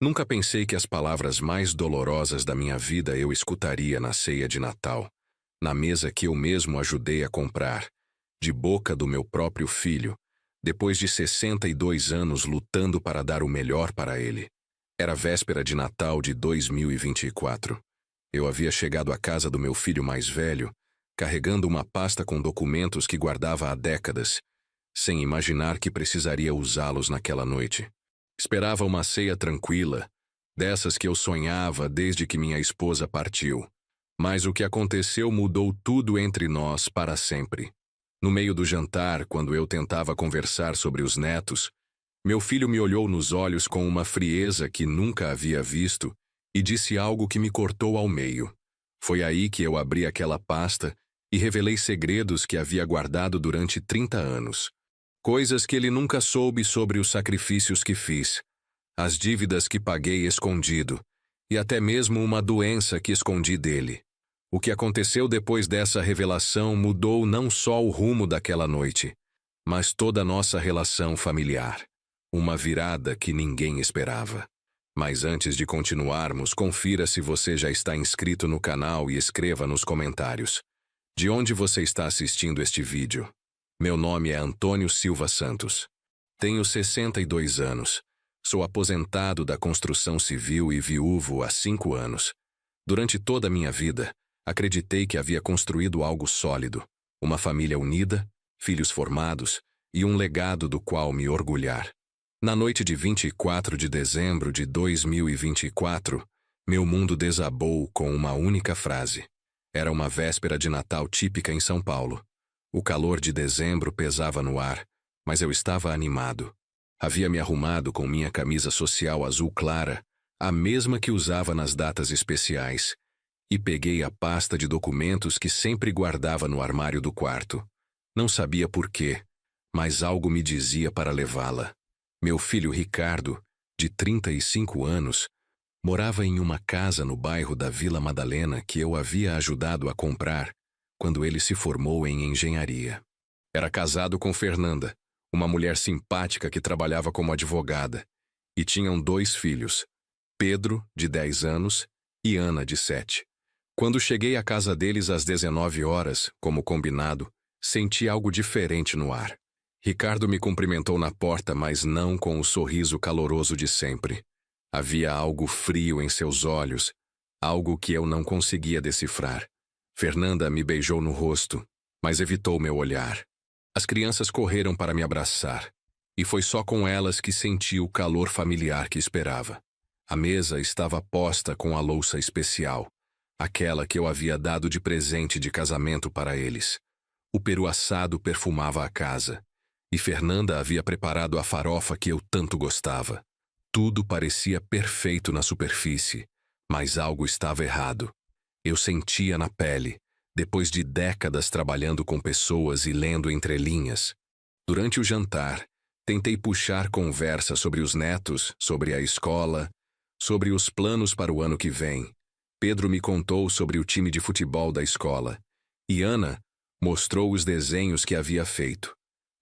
Nunca pensei que as palavras mais dolorosas da minha vida eu escutaria na ceia de Natal, na mesa que eu mesmo ajudei a comprar, de boca do meu próprio filho, depois de 62 anos lutando para dar o melhor para ele. Era véspera de Natal de 2024. Eu havia chegado à casa do meu filho mais velho, carregando uma pasta com documentos que guardava há décadas, sem imaginar que precisaria usá-los naquela noite. Esperava uma ceia tranquila, dessas que eu sonhava desde que minha esposa partiu. Mas o que aconteceu mudou tudo entre nós para sempre. No meio do jantar, quando eu tentava conversar sobre os netos, meu filho me olhou nos olhos com uma frieza que nunca havia visto e disse algo que me cortou ao meio. Foi aí que eu abri aquela pasta e revelei segredos que havia guardado durante 30 anos. Coisas que ele nunca soube sobre os sacrifícios que fiz, as dívidas que paguei escondido, e até mesmo uma doença que escondi dele. O que aconteceu depois dessa revelação mudou não só o rumo daquela noite, mas toda a nossa relação familiar. Uma virada que ninguém esperava. Mas antes de continuarmos, confira se você já está inscrito no canal e escreva nos comentários. De onde você está assistindo este vídeo? Meu nome é Antônio Silva Santos. Tenho 62 anos. Sou aposentado da construção civil e viúvo há 5 anos. Durante toda a minha vida, acreditei que havia construído algo sólido, uma família unida, filhos formados e um legado do qual me orgulhar. Na noite de 24 de dezembro de 2024, meu mundo desabou com uma única frase. Era uma véspera de Natal típica em São Paulo. O calor de dezembro pesava no ar, mas eu estava animado. Havia me arrumado com minha camisa social azul clara, a mesma que usava nas datas especiais, e peguei a pasta de documentos que sempre guardava no armário do quarto. Não sabia por quê, mas algo me dizia para levá-la. Meu filho Ricardo, de 35 anos, morava em uma casa no bairro da Vila Madalena que eu havia ajudado a comprar quando ele se formou em engenharia. Era casado com Fernanda, uma mulher simpática que trabalhava como advogada, e tinham 2 filhos, Pedro, de 10 anos, e Ana, de 7. Quando cheguei à casa deles às 19 horas, como combinado, senti algo diferente no ar. Ricardo me cumprimentou na porta, mas não com o sorriso caloroso de sempre. Havia algo frio em seus olhos, algo que eu não conseguia decifrar. Fernanda me beijou no rosto, mas evitou meu olhar. As crianças correram para me abraçar, e foi só com elas que senti o calor familiar que esperava. A mesa estava posta com a louça especial, aquela que eu havia dado de presente de casamento para eles. O peru assado perfumava a casa, e Fernanda havia preparado a farofa que eu tanto gostava. Tudo parecia perfeito na superfície, mas algo estava errado. Eu sentia na pele, depois de décadas trabalhando com pessoas e lendo entrelinhas. Durante o jantar, tentei puxar conversa sobre os netos, sobre a escola, sobre os planos para o ano que vem. Pedro me contou sobre o time de futebol da escola, e Ana mostrou os desenhos que havia feito.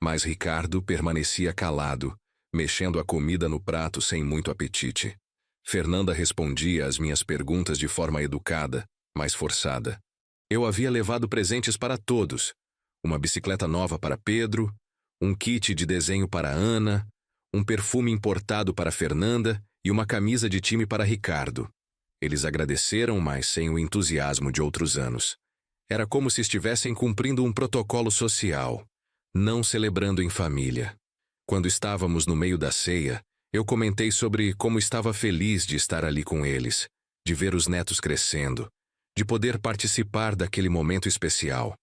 Mas Ricardo permanecia calado, mexendo a comida no prato sem muito apetite. Fernanda respondia às minhas perguntas de forma educada, mas forçada. Eu havia levado presentes para todos. Uma bicicleta nova para Pedro, um kit de desenho para Ana, um perfume importado para Fernanda e uma camisa de time para Ricardo. Eles agradeceram, mas sem o entusiasmo de outros anos. Era como se estivessem cumprindo um protocolo social, não celebrando em família. Quando estávamos no meio da ceia, eu comentei sobre como estava feliz de estar ali com eles, de ver os netos crescendo, de poder participar daquele momento especial.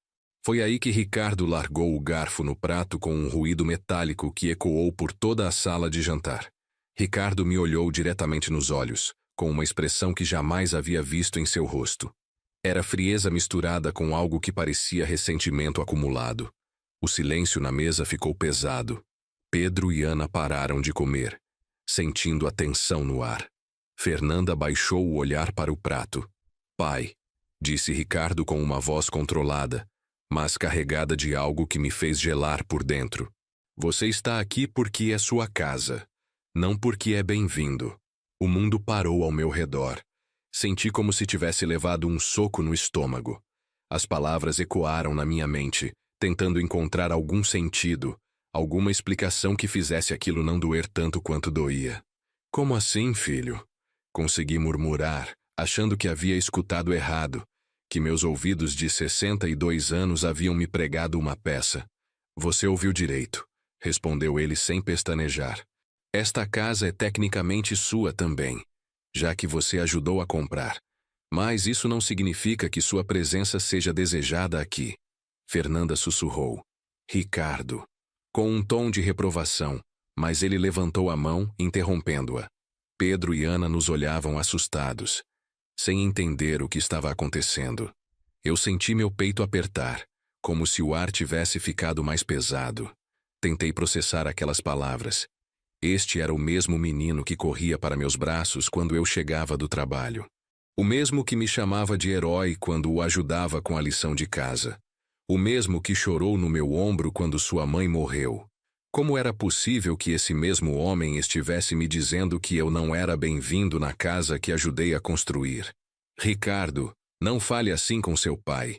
Foi aí que Ricardo largou o garfo no prato com um ruído metálico que ecoou por toda a sala de jantar. Ricardo me olhou diretamente nos olhos, com uma expressão que jamais havia visto em seu rosto. Era frieza misturada com algo que parecia ressentimento acumulado. O silêncio na mesa ficou pesado. Pedro e Ana pararam de comer, sentindo a tensão no ar. Fernanda baixou o olhar para o prato. Pai, disse Ricardo com uma voz controlada, mas carregada de algo que me fez gelar por dentro. Você está aqui porque é sua casa, não porque é bem-vindo. O mundo parou ao meu redor. Senti como se tivesse levado um soco no estômago. As palavras ecoaram na minha mente, tentando encontrar algum sentido, alguma explicação que fizesse aquilo não doer tanto quanto doía. Como assim, filho? Consegui murmurar, achando que havia escutado errado, que meus ouvidos de 62 anos haviam me pregado uma peça. Você ouviu direito, respondeu ele sem pestanejar. Esta casa é tecnicamente sua também, já que você ajudou a comprar. Mas isso não significa que sua presença seja desejada aqui. Fernanda sussurrou. Ricardo. Com um tom de reprovação, mas ele levantou a mão, interrompendo-a. Pedro e Ana nos olhavam assustados, sem entender o que estava acontecendo. Eu senti meu peito apertar, como se o ar tivesse ficado mais pesado. Tentei processar aquelas palavras. Este era o mesmo menino que corria para meus braços quando eu chegava do trabalho. O mesmo que me chamava de herói quando o ajudava com a lição de casa. O mesmo que chorou no meu ombro quando sua mãe morreu. Como era possível que esse mesmo homem estivesse me dizendo que eu não era bem-vindo na casa que ajudei a construir? Ricardo, não fale assim com seu pai.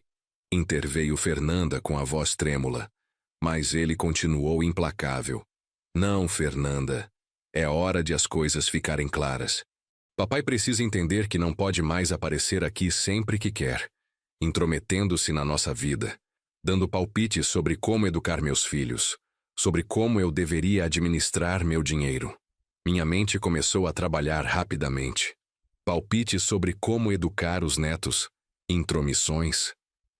Interveio Fernanda com a voz trêmula. Mas ele continuou implacável. Não, Fernanda. É hora de as coisas ficarem claras. Papai precisa entender que não pode mais aparecer aqui sempre que quer, intrometendo-se na nossa vida, dando palpites sobre como educar meus filhos, sobre como eu deveria administrar meu dinheiro. Minha mente começou a trabalhar rapidamente. Palpites sobre como educar os netos, intromissões.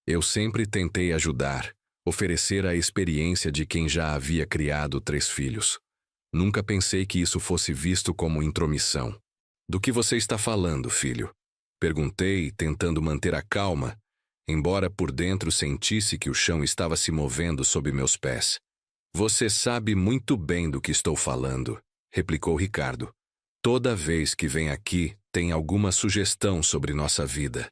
Eu sempre tentei ajudar, oferecer a experiência de quem já havia criado 3 filhos. Nunca pensei que isso fosse visto como intromissão. Do que você está falando, filho? Perguntei, tentando manter a calma, embora por dentro sentisse que o chão estava se movendo sob meus pés. Você sabe muito bem do que estou falando, replicou Ricardo. Toda vez que vem aqui, tem alguma sugestão sobre nossa vida.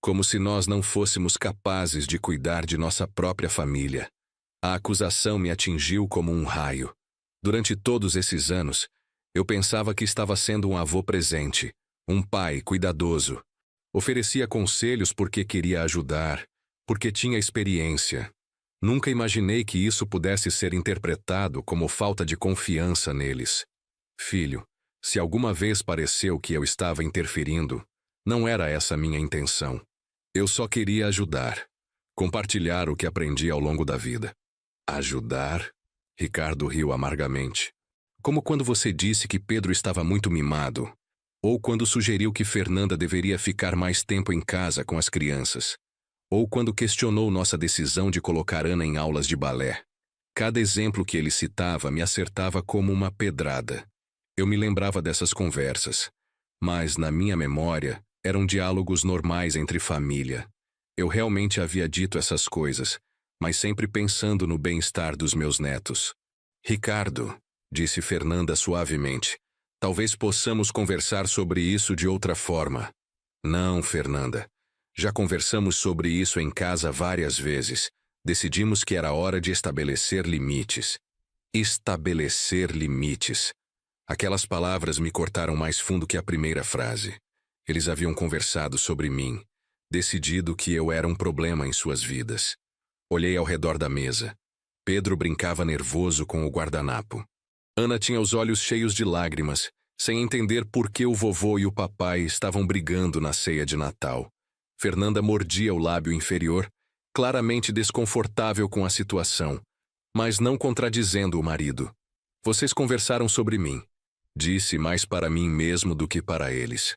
Como se nós não fôssemos capazes de cuidar de nossa própria família. A acusação me atingiu como um raio. Durante todos esses anos, eu pensava que estava sendo um avô presente, um pai cuidadoso. Oferecia conselhos porque queria ajudar, porque tinha experiência. Nunca imaginei que isso pudesse ser interpretado como falta de confiança neles. Filho, se alguma vez pareceu que eu estava interferindo, não era essa minha intenção. Eu só queria ajudar, compartilhar o que aprendi ao longo da vida. Ajudar? Ricardo riu amargamente. Como quando você disse que Pedro estava muito mimado, ou quando sugeriu que Fernanda deveria ficar mais tempo em casa com as crianças, ou quando questionou nossa decisão de colocar Ana em aulas de balé. Cada exemplo que ele citava me acertava como uma pedrada. Eu me lembrava dessas conversas, mas na minha memória eram diálogos normais entre família. Eu realmente havia dito essas coisas, mas sempre pensando no bem-estar dos meus netos. Ricardo, disse Fernanda suavemente, talvez possamos conversar sobre isso de outra forma. Não, Fernanda. Já conversamos sobre isso em casa várias vezes. Decidimos que era hora de estabelecer limites. Estabelecer limites. Aquelas palavras me cortaram mais fundo que a primeira frase. Eles haviam conversado sobre mim, decidido que eu era um problema em suas vidas. Olhei ao redor da mesa. Pedro brincava nervoso com o guardanapo. Ana tinha os olhos cheios de lágrimas, sem entender por que o vovô e o papai estavam brigando na ceia de Natal. Fernanda mordia o lábio inferior, claramente desconfortável com a situação, mas não contradizendo o marido. Vocês conversaram sobre mim. Disse mais para mim mesmo do que para eles.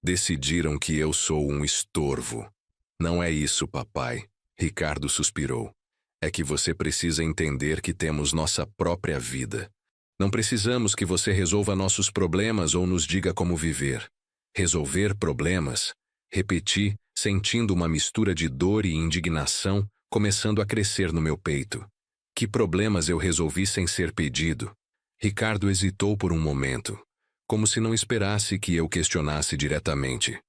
Decidiram que eu sou um estorvo. Não é isso, papai. Ricardo suspirou. É que você precisa entender que temos nossa própria vida. Não precisamos que você resolva nossos problemas ou nos diga como viver. Resolver problemas? Repeti, sentindo uma mistura de dor e indignação começando a crescer no meu peito. Que problemas eu resolvi sem ser pedido? Ricardo hesitou por um momento, como se não esperasse que eu questionasse diretamente.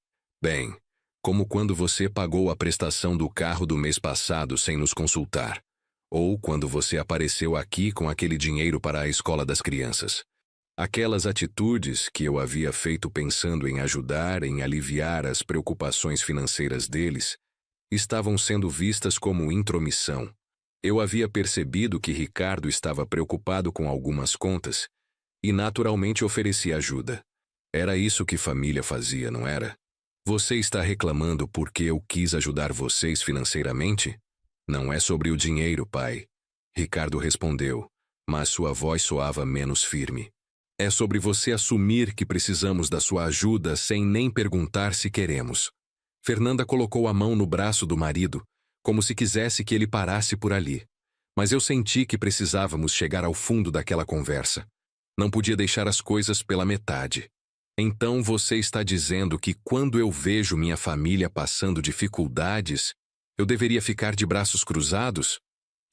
Bem, como quando você pagou a prestação do carro do mês passado sem nos consultar. Ou quando você apareceu aqui com aquele dinheiro para a escola das crianças. Aquelas atitudes que eu havia feito pensando em ajudar, em aliviar as preocupações financeiras deles, estavam sendo vistas como intromissão. Eu havia percebido que Ricardo estava preocupado com algumas contas e naturalmente ofereci ajuda. Era isso que família fazia, não era? Você está reclamando porque eu quis ajudar vocês financeiramente? Não é sobre o dinheiro, pai. Ricardo respondeu, mas sua voz soava menos firme. É sobre você assumir que precisamos da sua ajuda sem nem perguntar se queremos. Fernanda colocou a mão no braço do marido, como se quisesse que ele parasse por ali. Mas eu senti que precisávamos chegar ao fundo daquela conversa. Não podia deixar as coisas pela metade. Então você está dizendo que quando eu vejo minha família passando dificuldades, eu deveria ficar de braços cruzados?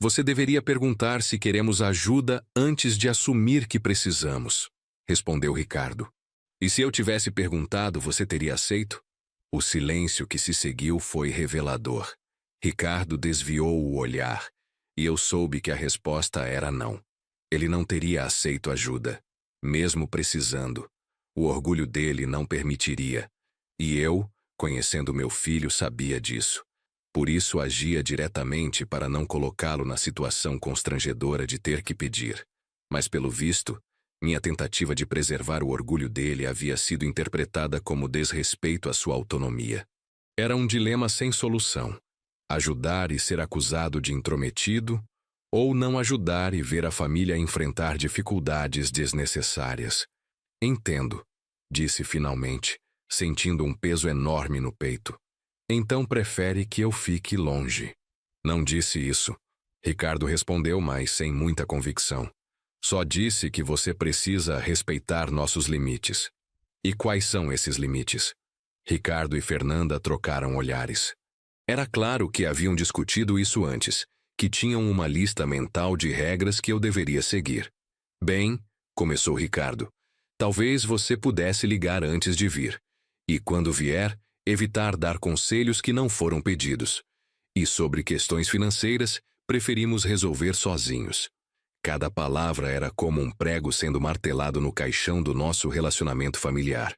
Você deveria perguntar se queremos ajuda antes de assumir que precisamos, respondeu Ricardo. E se eu tivesse perguntado, você teria aceito? O silêncio que se seguiu foi revelador. Ricardo desviou o olhar, e eu soube que a resposta era não. Ele não teria aceito ajuda, mesmo precisando. O orgulho dele não permitiria. E eu, conhecendo meu filho, sabia disso. Por isso agia diretamente para não colocá-lo na situação constrangedora de ter que pedir. Mas, pelo visto, minha tentativa de preservar o orgulho dele havia sido interpretada como desrespeito à sua autonomia. Era um dilema sem solução. Ajudar e ser acusado de intrometido, ou não ajudar e ver a família enfrentar dificuldades desnecessárias. Entendo, disse finalmente, sentindo um peso enorme no peito. Então prefere que eu fique longe. Não disse isso. Ricardo respondeu, mas sem muita convicção. Só disse que você precisa respeitar nossos limites. E quais são esses limites? Ricardo e Fernanda trocaram olhares. Era claro que haviam discutido isso antes, que tinham uma lista mental de regras que eu deveria seguir. Bem, começou Ricardo, talvez você pudesse ligar antes de vir. E quando vier, evitar dar conselhos que não foram pedidos. E sobre questões financeiras, preferimos resolver sozinhos. Cada palavra era como um prego sendo martelado no caixão do nosso relacionamento familiar.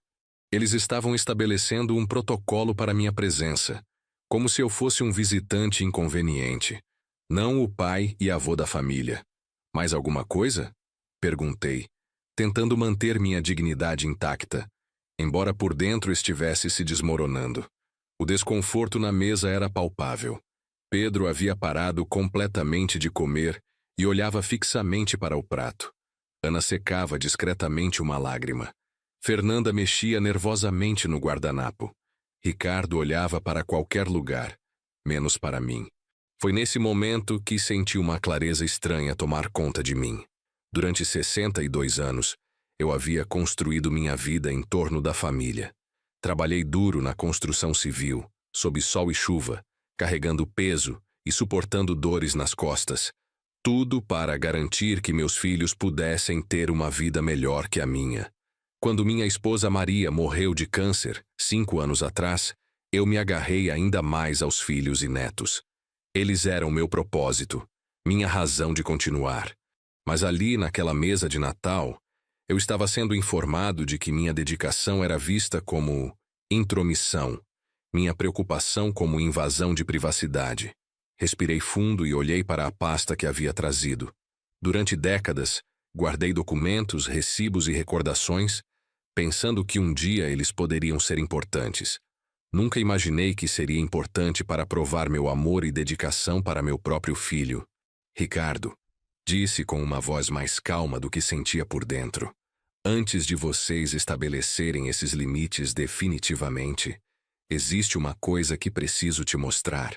Eles estavam estabelecendo um protocolo para minha presença, como se eu fosse um visitante inconveniente, não o pai e avô da família. Mais alguma coisa? Perguntei, tentando manter minha dignidade intacta, embora por dentro estivesse se desmoronando. O desconforto na mesa era palpável. Pedro havia parado completamente de comer e olhava fixamente para o prato. Ana secava discretamente uma lágrima. Fernanda mexia nervosamente no guardanapo. Ricardo olhava para qualquer lugar, menos para mim. Foi nesse momento que senti uma clareza estranha tomar conta de mim. Durante 62 anos, eu havia construído minha vida em torno da família. Trabalhei duro na construção civil, sob sol e chuva, carregando peso e suportando dores nas costas. Tudo para garantir que meus filhos pudessem ter uma vida melhor que a minha. Quando minha esposa Maria morreu de câncer, 5 anos atrás, eu me agarrei ainda mais aos filhos e netos. Eles eram meu propósito, minha razão de continuar. Mas ali, naquela mesa de Natal, eu estava sendo informado de que minha dedicação era vista como intromissão, minha preocupação como invasão de privacidade. Respirei fundo e olhei para a pasta que havia trazido. Durante décadas, guardei documentos, recibos e recordações, pensando que um dia eles poderiam ser importantes. Nunca imaginei que seria importante para provar meu amor e dedicação para meu próprio filho. Ricardo, disse com uma voz mais calma do que sentia por dentro. Antes de vocês estabelecerem esses limites definitivamente, existe uma coisa que preciso te mostrar.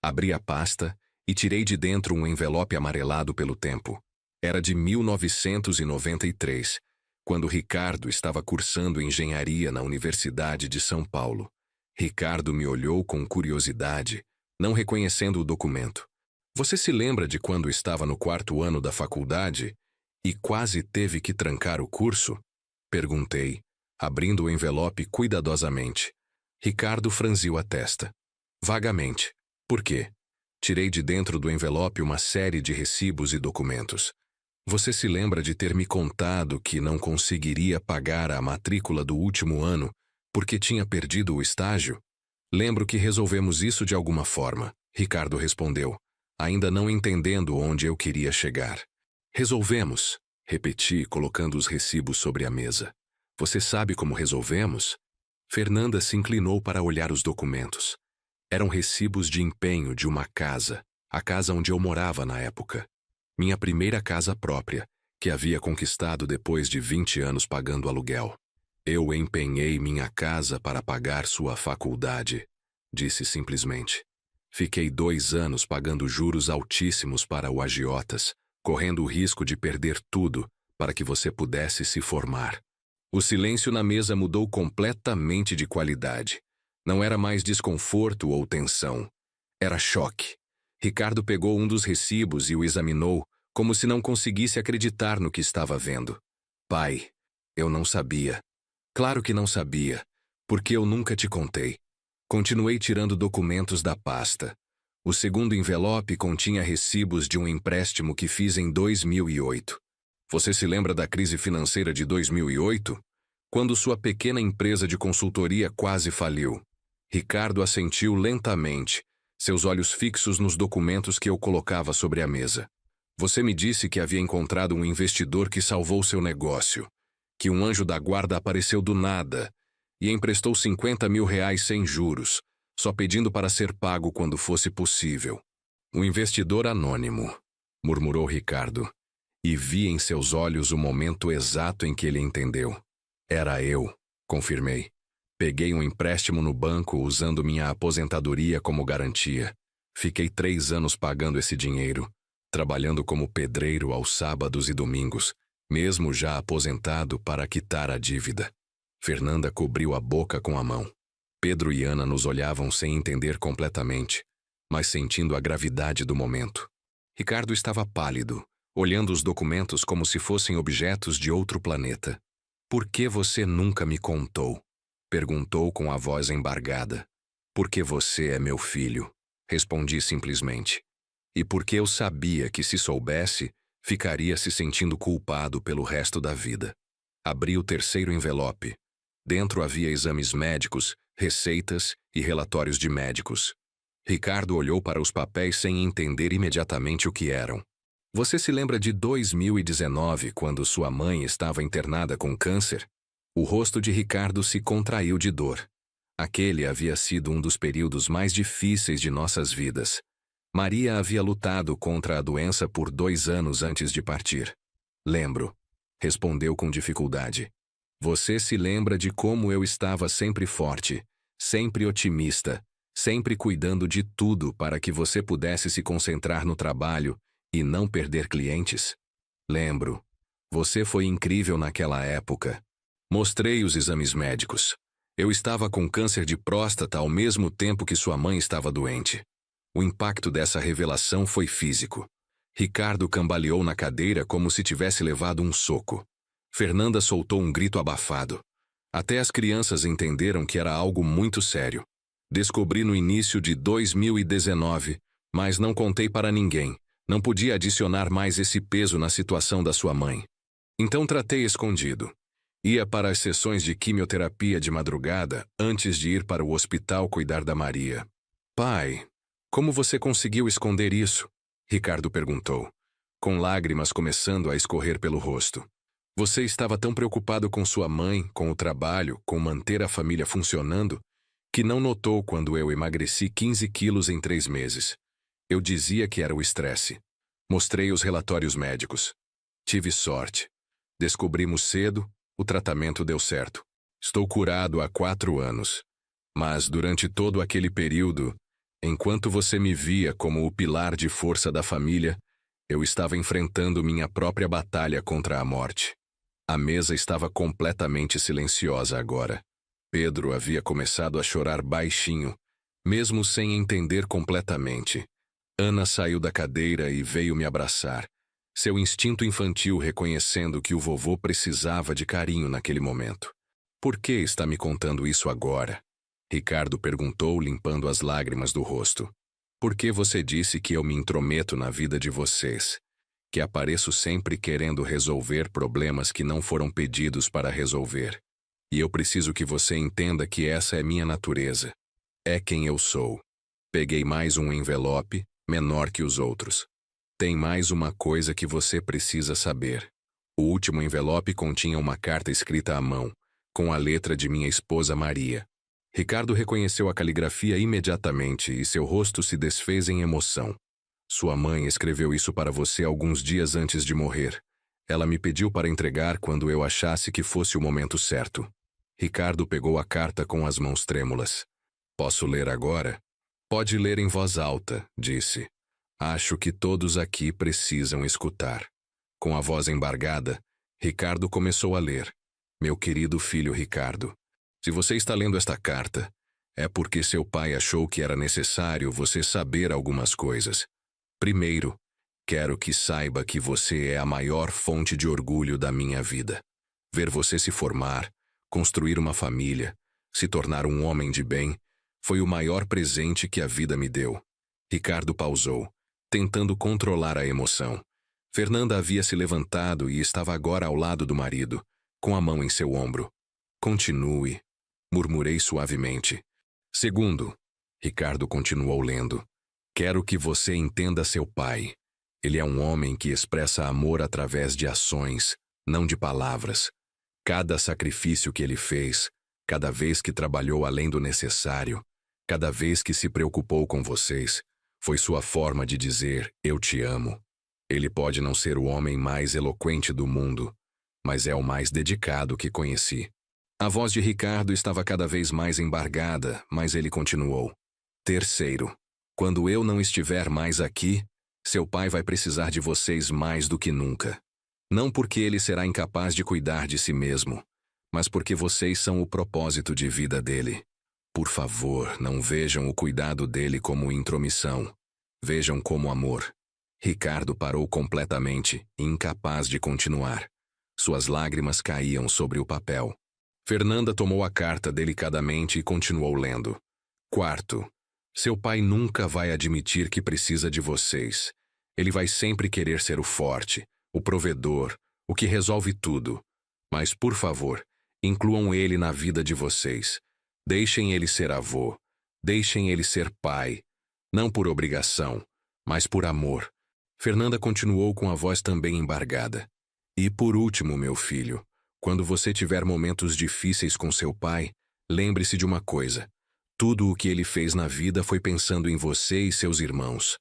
Abri a pasta e tirei de dentro um envelope amarelado pelo tempo. Era de 1993, quando Ricardo estava cursando engenharia na Universidade de São Paulo. Ricardo me olhou com curiosidade, não reconhecendo o documento. Você se lembra de quando estava no 4º ano da faculdade e quase teve que trancar o curso? Perguntei, abrindo o envelope cuidadosamente. Ricardo franziu a testa. Vagamente. Por quê? Tirei de dentro do envelope uma série de recibos e documentos. Você se lembra de ter me contado que não conseguiria pagar a matrícula do último ano porque tinha perdido o estágio? Lembro que resolvemos isso de alguma forma, Ricardo respondeu, ainda não entendendo onde eu queria chegar. Resolvemos, repeti, colocando os recibos sobre a mesa. Você sabe como resolvemos? Fernanda se inclinou para olhar os documentos. Eram recibos de empenho de uma casa, a casa onde eu morava na época. Minha primeira casa própria, que havia conquistado depois de 20 anos pagando aluguel. Eu empenhei minha casa para pagar sua faculdade, disse simplesmente. Fiquei 2 anos pagando juros altíssimos para o agiotas, correndo o risco de perder tudo para que você pudesse se formar. O silêncio na mesa mudou completamente de qualidade. Não era mais desconforto ou tensão. Era choque. Ricardo pegou um dos recibos e o examinou, como se não conseguisse acreditar no que estava vendo. Pai, eu não sabia. Claro que não sabia, porque eu nunca te contei. Continuei tirando documentos da pasta. O segundo envelope continha recibos de um empréstimo que fiz em 2008. Você se lembra da crise financeira de 2008? Quando sua pequena empresa de consultoria quase faliu. Ricardo assentiu lentamente, seus olhos fixos nos documentos que eu colocava sobre a mesa. Você me disse que havia encontrado um investidor que salvou seu negócio, que um anjo da guarda apareceu do nada e emprestou R$50 mil sem juros, só pedindo para ser pago quando fosse possível. Um investidor anônimo, murmurou Ricardo, e vi em seus olhos o momento exato em que ele entendeu. Era eu, confirmei. Peguei um empréstimo no banco usando minha aposentadoria como garantia. Fiquei 3 anos pagando esse dinheiro, trabalhando como pedreiro aos sábados e domingos, mesmo já aposentado para quitar a dívida. Fernanda cobriu a boca com a mão. Pedro e Ana nos olhavam sem entender completamente, mas sentindo a gravidade do momento. Ricardo estava pálido, olhando os documentos como se fossem objetos de outro planeta. Por que você nunca me contou? Perguntou com a voz embargada. Porque você é meu filho, respondi simplesmente. E porque eu sabia que se soubesse, ficaria se sentindo culpado pelo resto da vida. Abri o terceiro envelope. Dentro havia exames médicos, receitas e relatórios de médicos. Ricardo olhou para os papéis sem entender imediatamente o que eram. Você se lembra de 2019, quando sua mãe estava internada com câncer? O rosto de Ricardo se contraiu de dor. Aquele havia sido um dos períodos mais difíceis de nossas vidas. Maria havia lutado contra a doença por 2 anos antes de partir. Lembro, respondeu com dificuldade. Você se lembra de como eu estava sempre forte, sempre otimista, sempre cuidando de tudo para que você pudesse se concentrar no trabalho e não perder clientes? Lembro. Você foi incrível naquela época. Mostrei os exames médicos. Eu estava com câncer de próstata ao mesmo tempo que sua mãe estava doente. O impacto dessa revelação foi físico. Ricardo cambaleou na cadeira como se tivesse levado um soco. Fernanda soltou um grito abafado. Até as crianças entenderam que era algo muito sério. Descobri no início de 2019, mas não contei para ninguém. Não podia adicionar mais esse peso na situação da sua mãe. Então tratei escondido. Ia para as sessões de quimioterapia de madrugada antes de ir para o hospital cuidar da Maria. Pai, como você conseguiu esconder isso? Ricardo perguntou, com lágrimas começando a escorrer pelo rosto. Você estava tão preocupado com sua mãe, com o trabalho, com manter a família funcionando, que não notou quando eu emagreci 15 quilos em 3 meses. Eu dizia que era o estresse. Mostrei os relatórios médicos. Tive sorte. Descobrimos cedo, o tratamento deu certo. Estou curado há 4 anos. Mas durante todo aquele período, enquanto você me via como o pilar de força da família, eu estava enfrentando minha própria batalha contra a morte. A mesa estava completamente silenciosa agora. Pedro havia começado a chorar baixinho, mesmo sem entender completamente. Ana saiu da cadeira e veio me abraçar, seu instinto infantil reconhecendo que o vovô precisava de carinho naquele momento. Por que está me contando isso agora? Ricardo perguntou, limpando as lágrimas do rosto. Por que você disse que eu me intrometo na vida de vocês? que apareço sempre querendo resolver problemas que não foram pedidos para resolver. E eu preciso que você entenda que essa é minha natureza. É quem eu sou. Peguei mais um envelope, menor que os outros. Tem mais uma coisa que você precisa saber. O último envelope continha uma carta escrita à mão, com a letra de minha esposa Maria. Ricardo reconheceu a caligrafia imediatamente e seu rosto se desfez em emoção. Sua mãe escreveu isso para você alguns dias antes de morrer. Ela me pediu para entregar quando eu achasse que fosse o momento certo. Ricardo pegou a carta com as mãos trêmulas. Posso ler agora? Pode ler em voz alta, disse. Acho que todos aqui precisam escutar. Com a voz embargada, Ricardo começou a ler. Meu querido filho Ricardo, se você está lendo esta carta, é porque seu pai achou que era necessário você saber algumas coisas. Primeiro, quero que saiba que você é a maior fonte de orgulho da minha vida. Ver você se formar, construir uma família, se tornar um homem de bem, foi o maior presente que a vida me deu. Ricardo pausou, tentando controlar a emoção. Fernanda havia se levantado e estava agora ao lado do marido, com a mão em seu ombro. Continue, murmurei suavemente. Segundo, Ricardo continuou lendo. Quero que você entenda seu pai. Ele é um homem que expressa amor através de ações, não de palavras. Cada sacrifício que ele fez, cada vez que trabalhou além do necessário, cada vez que se preocupou com vocês, foi sua forma de dizer, eu te amo. Ele pode não ser o homem mais eloquente do mundo, mas é o mais dedicado que conheci. A voz de Ricardo estava cada vez mais embargada, mas ele continuou. Terceiro, quando eu não estiver mais aqui, seu pai vai precisar de vocês mais do que nunca. Não porque ele será incapaz de cuidar de si mesmo, mas porque vocês são o propósito de vida dele. Por favor, não vejam o cuidado dele como intromissão. Vejam como amor. Ricardo parou completamente, incapaz de continuar. Suas lágrimas caíam sobre o papel. Fernanda tomou a carta delicadamente e continuou lendo. Quarto, seu pai nunca vai admitir que precisa de vocês. Ele vai sempre querer ser o forte, o provedor, o que resolve tudo. Mas, por favor, incluam ele na vida de vocês. Deixem ele ser avô. Deixem ele ser pai. Não por obrigação, mas por amor. Fernanda continuou com a voz também embargada. E por último, meu filho, quando você tiver momentos difíceis com seu pai, lembre-se de uma coisa. Tudo o que ele fez na vida foi pensando em você e seus irmãos.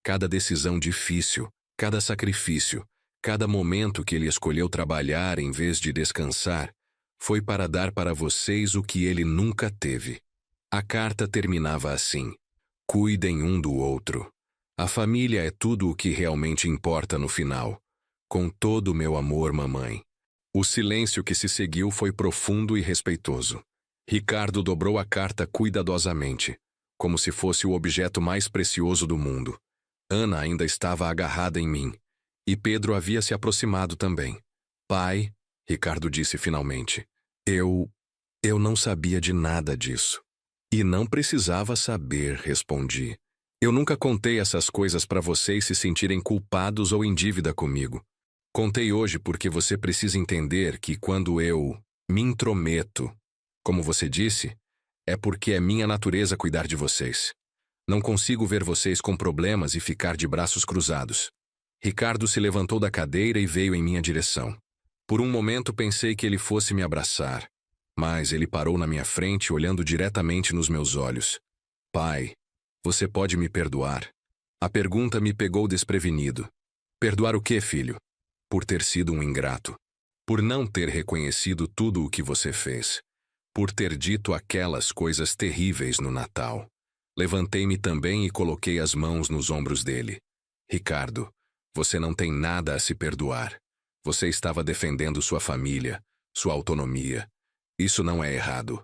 Cada decisão difícil, cada sacrifício, cada momento que ele escolheu trabalhar em vez de descansar, foi para dar para vocês o que ele nunca teve. A carta terminava assim: cuidem um do outro. A família é tudo o que realmente importa no final. Com todo o meu amor, mamãe. O silêncio que se seguiu foi profundo e respeitoso. Ricardo dobrou a carta cuidadosamente, como se fosse o objeto mais precioso do mundo. Ana ainda estava agarrada em mim, e Pedro havia se aproximado também. Pai, Ricardo disse finalmente, eu não sabia de nada disso. E não precisava saber, respondi. Eu nunca contei essas coisas para vocês se sentirem culpados ou em dívida comigo. Contei hoje porque você precisa entender que quando eu me intrometo, como você disse, é porque é minha natureza cuidar de vocês. Não consigo ver vocês com problemas e ficar de braços cruzados. Ricardo se levantou da cadeira e veio em minha direção. Por um momento pensei que ele fosse me abraçar, mas ele parou na minha frente olhando diretamente nos meus olhos. Pai, você pode me perdoar? A pergunta me pegou desprevenido. Perdoar o quê, filho? Por ter sido um ingrato. Por não ter reconhecido tudo o que você fez. Por ter dito aquelas coisas terríveis no Natal. Levantei-me também e coloquei as mãos nos ombros dele. Ricardo, você não tem nada a se perdoar. Você estava defendendo sua família, sua autonomia. Isso não é errado.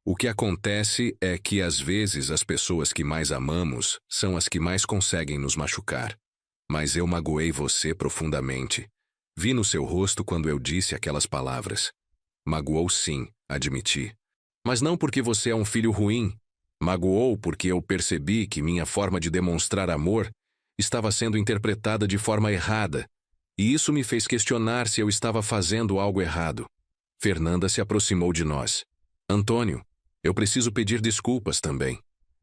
O que acontece é que, às vezes, as pessoas que mais amamos são as que mais conseguem nos machucar. Mas eu magoei você profundamente. Vi no seu rosto quando eu disse aquelas palavras. Magoou sim, admiti. Mas não porque você é um filho ruim. Magoou porque eu percebi que minha forma de demonstrar amor estava sendo interpretada de forma errada E isso me fez questionar se eu estava fazendo algo errado. Fernanda se aproximou de nós. Antônio, eu preciso pedir desculpas também.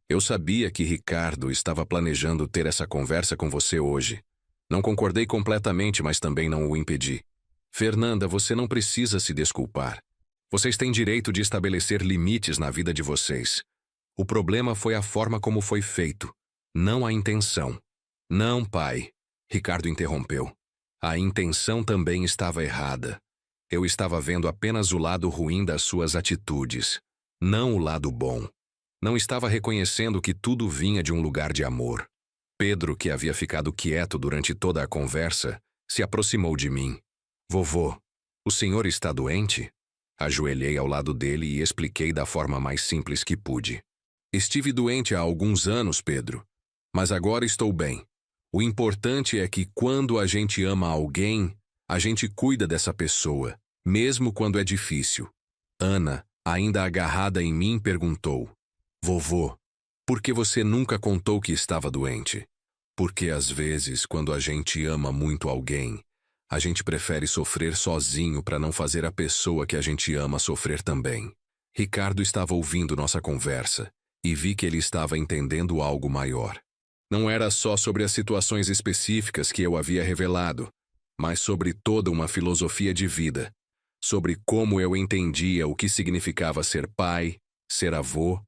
Eu sabia que Ricardo estava planejando ter essa conversa com você hoje. Não concordei completamente, mas também não o impedi. Fernanda, você não precisa se desculpar. Vocês têm direito de estabelecer limites na vida de vocês. O problema foi a forma como foi feito, não a intenção. Não, pai, Ricardo interrompeu. A intenção também estava errada. Eu estava vendo apenas o lado ruim das suas atitudes, não o lado bom. Não estava reconhecendo que tudo vinha de um lugar de amor. Pedro, que havia ficado quieto durante toda a conversa, se aproximou de mim. Vovô, o senhor está doente? Ajoelhei ao lado dele e expliquei da forma mais simples que pude. Estive doente há alguns anos, Pedro, mas agora estou bem. O importante é que quando a gente ama alguém, a gente cuida dessa pessoa, mesmo quando é difícil. Ana, ainda agarrada em mim, perguntou: Vovô, por que você nunca contou que estava doente? Porque às vezes, quando a gente ama muito alguém, a gente prefere sofrer sozinho para não fazer a pessoa que a gente ama sofrer também. Ricardo estava ouvindo nossa conversa e vi que ele estava entendendo algo maior. Não era só sobre as situações específicas que eu havia revelado, mas sobre toda uma filosofia de vida, sobre como eu entendia o que significava ser pai, ser avô,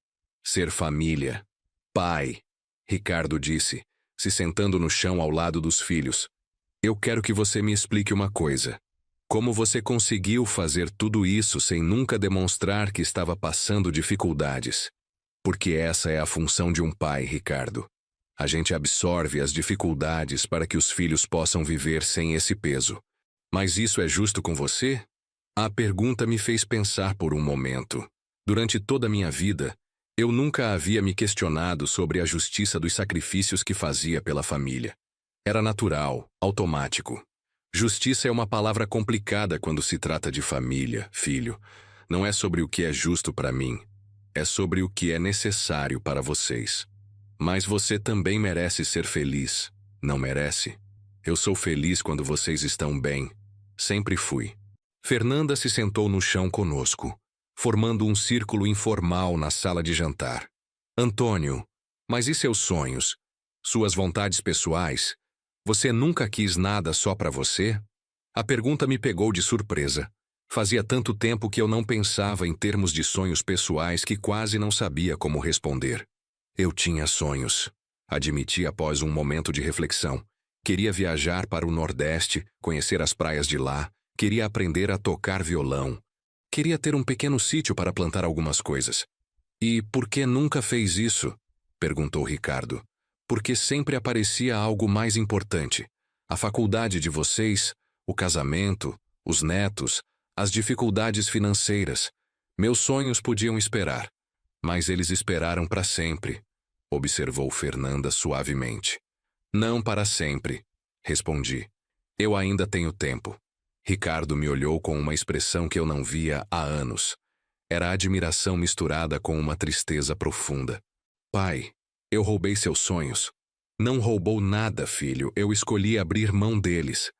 ser família. Pai, Ricardo disse, se sentando no chão ao lado dos filhos. Eu quero que você me explique uma coisa. Como você conseguiu fazer tudo isso sem nunca demonstrar que estava passando dificuldades? Porque essa é a função de um pai, Ricardo. A gente absorve as dificuldades para que os filhos possam viver sem esse peso. Mas isso é justo com você? A pergunta me fez pensar por um momento. Durante toda a minha vida, eu nunca havia me questionado sobre a justiça dos sacrifícios que fazia pela família. Era natural, automático. Justiça é uma palavra complicada quando se trata de família, filho. Não é sobre o que é justo para mim. É sobre o que é necessário para vocês. Mas você também merece ser feliz, não merece? Eu sou feliz quando vocês estão bem. Sempre fui. Fernanda se sentou no chão conosco, formando um círculo informal na sala de jantar. Antônio, mas e seus sonhos? Suas vontades pessoais? Você nunca quis nada só para você? A pergunta me pegou de surpresa. Fazia tanto tempo que eu não pensava em termos de sonhos pessoais que quase não sabia como responder. Eu tinha sonhos, admiti após um momento de reflexão. Queria viajar para o Nordeste, conhecer as praias de lá, queria aprender a tocar violão. Queria ter um pequeno sítio para plantar algumas coisas. E por que nunca fez isso? Perguntou Ricardo. Porque sempre aparecia algo mais importante. A faculdade de vocês, o casamento, os netos, as dificuldades financeiras. Meus sonhos podiam esperar, mas eles esperaram para sempre, observou Fernanda suavemente. Não para sempre, respondi. Eu ainda tenho tempo. Ricardo me olhou com uma expressão que eu não via há anos. Era admiração misturada com uma tristeza profunda. Pai, eu roubei seus sonhos. Não roubou nada, filho, eu escolhi abrir mão deles.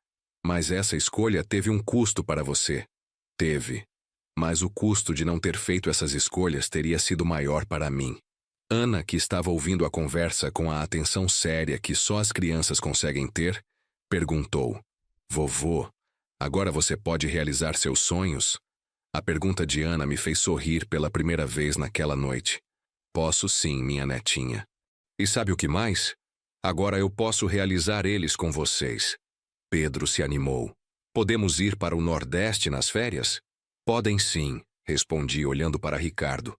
Mas essa escolha teve um custo para você. Teve. Mas o custo de não ter feito essas escolhas teria sido maior para mim. Ana, que estava ouvindo a conversa com a atenção séria que só as crianças conseguem ter, perguntou: Vovô, agora você pode realizar seus sonhos? A pergunta de Ana me fez sorrir pela primeira vez naquela noite. Posso sim, minha netinha. E sabe o que mais? Agora eu posso realizar eles com vocês. Pedro se animou. Podemos ir para o Nordeste nas férias? Podem sim, respondi olhando para Ricardo.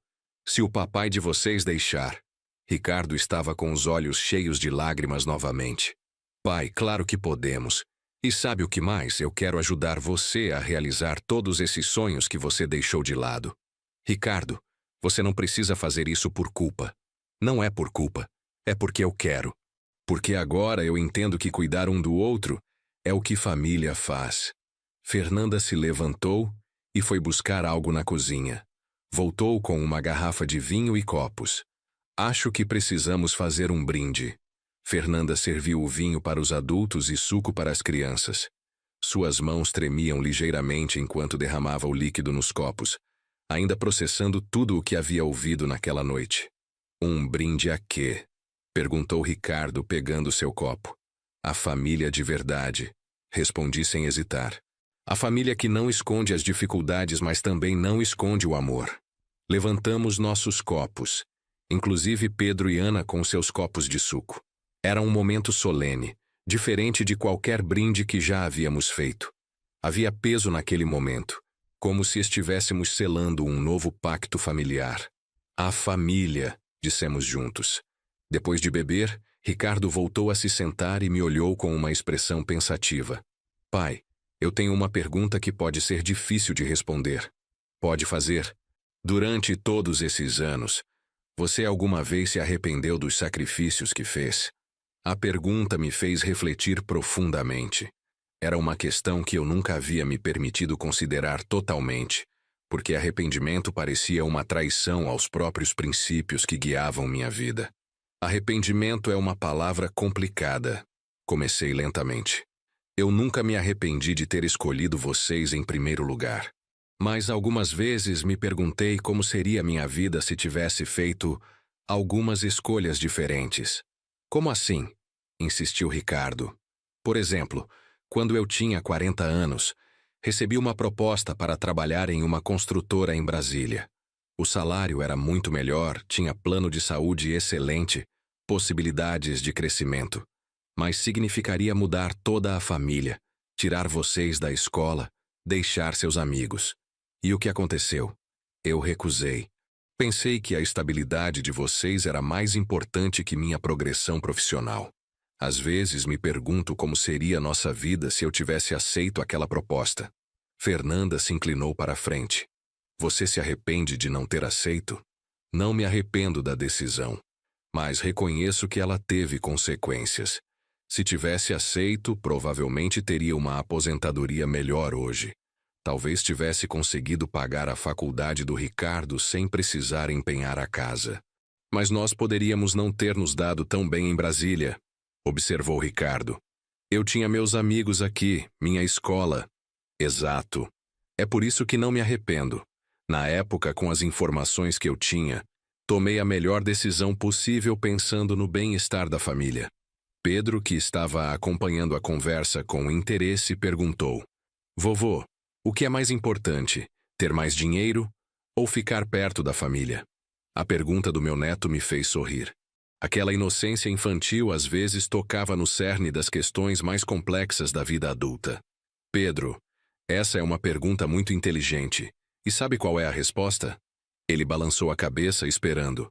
Se o papai de vocês deixar. Ricardo estava com os olhos cheios de lágrimas novamente. Pai, claro que podemos. E sabe o que mais? Eu quero ajudar você a realizar todos esses sonhos que você deixou de lado. Ricardo, você não precisa fazer isso por culpa. Não é por culpa. É porque eu quero. Porque agora eu entendo que cuidar um do outro é o que família faz. Fernanda se levantou e foi buscar algo na cozinha. Voltou com uma garrafa de vinho e copos. Acho que precisamos fazer um brinde. Fernanda serviu o vinho para os adultos e suco para as crianças. Suas mãos tremiam ligeiramente enquanto derramava o líquido nos copos, ainda processando tudo o que havia ouvido naquela noite. Um brinde a quê? Perguntou Ricardo, pegando seu copo. A família de verdade, respondi sem hesitar. A família que não esconde as dificuldades, mas também não esconde o amor. Levantamos nossos copos, inclusive Pedro e Ana com seus copos de suco. Era um momento solene, diferente de qualquer brinde que já havíamos feito. Havia peso naquele momento, como se estivéssemos selando um novo pacto familiar. A família, dissemos juntos. Depois de beber, Ricardo voltou a se sentar e me olhou com uma expressão pensativa. Pai, eu tenho uma pergunta que pode ser difícil de responder. Pode fazer? Durante todos esses anos, você alguma vez se arrependeu dos sacrifícios que fez? A pergunta me fez refletir profundamente. Era uma questão que eu nunca havia me permitido considerar totalmente, porque arrependimento parecia uma traição aos próprios princípios que guiavam minha vida. Arrependimento é uma palavra complicada. Comecei lentamente. Eu nunca me arrependi de ter escolhido vocês em primeiro lugar. Mas algumas vezes me perguntei como seria minha vida se tivesse feito algumas escolhas diferentes. Como assim? Insistiu Ricardo. Por exemplo, quando eu tinha 40 anos, recebi uma proposta para trabalhar em uma construtora em Brasília. O salário era muito melhor, tinha plano de saúde excelente, possibilidades de crescimento. Mas significaria mudar toda a família, tirar vocês da escola, deixar seus amigos. E o que aconteceu? Eu recusei. Pensei que a estabilidade de vocês era mais importante que minha progressão profissional. Às vezes me pergunto como seria nossa vida se eu tivesse aceito aquela proposta. Fernanda se inclinou para a frente. Você se arrepende de não ter aceito? Não me arrependo da decisão, mas reconheço que ela teve consequências. Se tivesse aceito, provavelmente teria uma aposentadoria melhor hoje. Talvez tivesse conseguido pagar a faculdade do Ricardo sem precisar empenhar a casa. Mas nós poderíamos não ter nos dado tão bem em Brasília, observou Ricardo. Eu tinha meus amigos aqui, minha escola. Exato. É por isso que não me arrependo. Na época, com as informações que eu tinha, tomei a melhor decisão possível pensando no bem-estar da família. Pedro, que estava acompanhando a conversa com interesse, perguntou: Vovô, o que é mais importante, ter mais dinheiro ou ficar perto da família? A pergunta do meu neto me fez sorrir. Aquela inocência infantil às vezes tocava no cerne das questões mais complexas da vida adulta. Pedro, essa é uma pergunta muito inteligente. E sabe qual é a resposta? Ele balançou a cabeça esperando.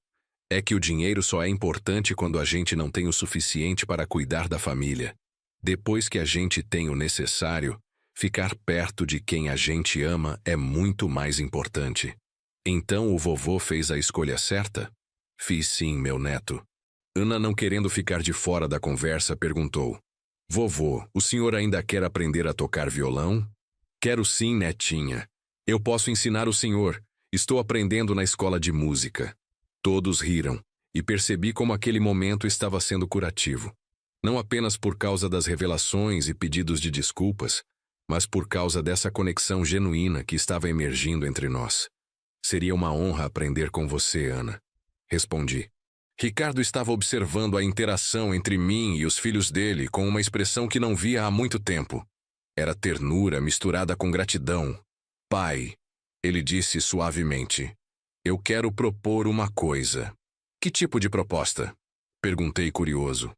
É que o dinheiro só é importante quando a gente não tem o suficiente para cuidar da família. Depois que a gente tem o necessário, ficar perto de quem a gente ama é muito mais importante. Então o vovô fez a escolha certa? Fiz sim, meu neto. Ana, não querendo ficar de fora da conversa, perguntou: Vovô, o senhor ainda quer aprender a tocar violão? Quero sim, netinha. Eu posso ensinar o senhor. Estou aprendendo na escola de música. Todos riram, e percebi como aquele momento estava sendo curativo. Não apenas por causa das revelações e pedidos de desculpas, mas por causa dessa conexão genuína que estava emergindo entre nós. Seria uma honra aprender com você, Ana. Respondi. Ricardo estava observando a interação entre mim e os filhos dele com uma expressão que não via há muito tempo. Era ternura misturada com gratidão. Pai, ele disse suavemente, eu quero propor uma coisa. Que tipo de proposta? Perguntei curioso.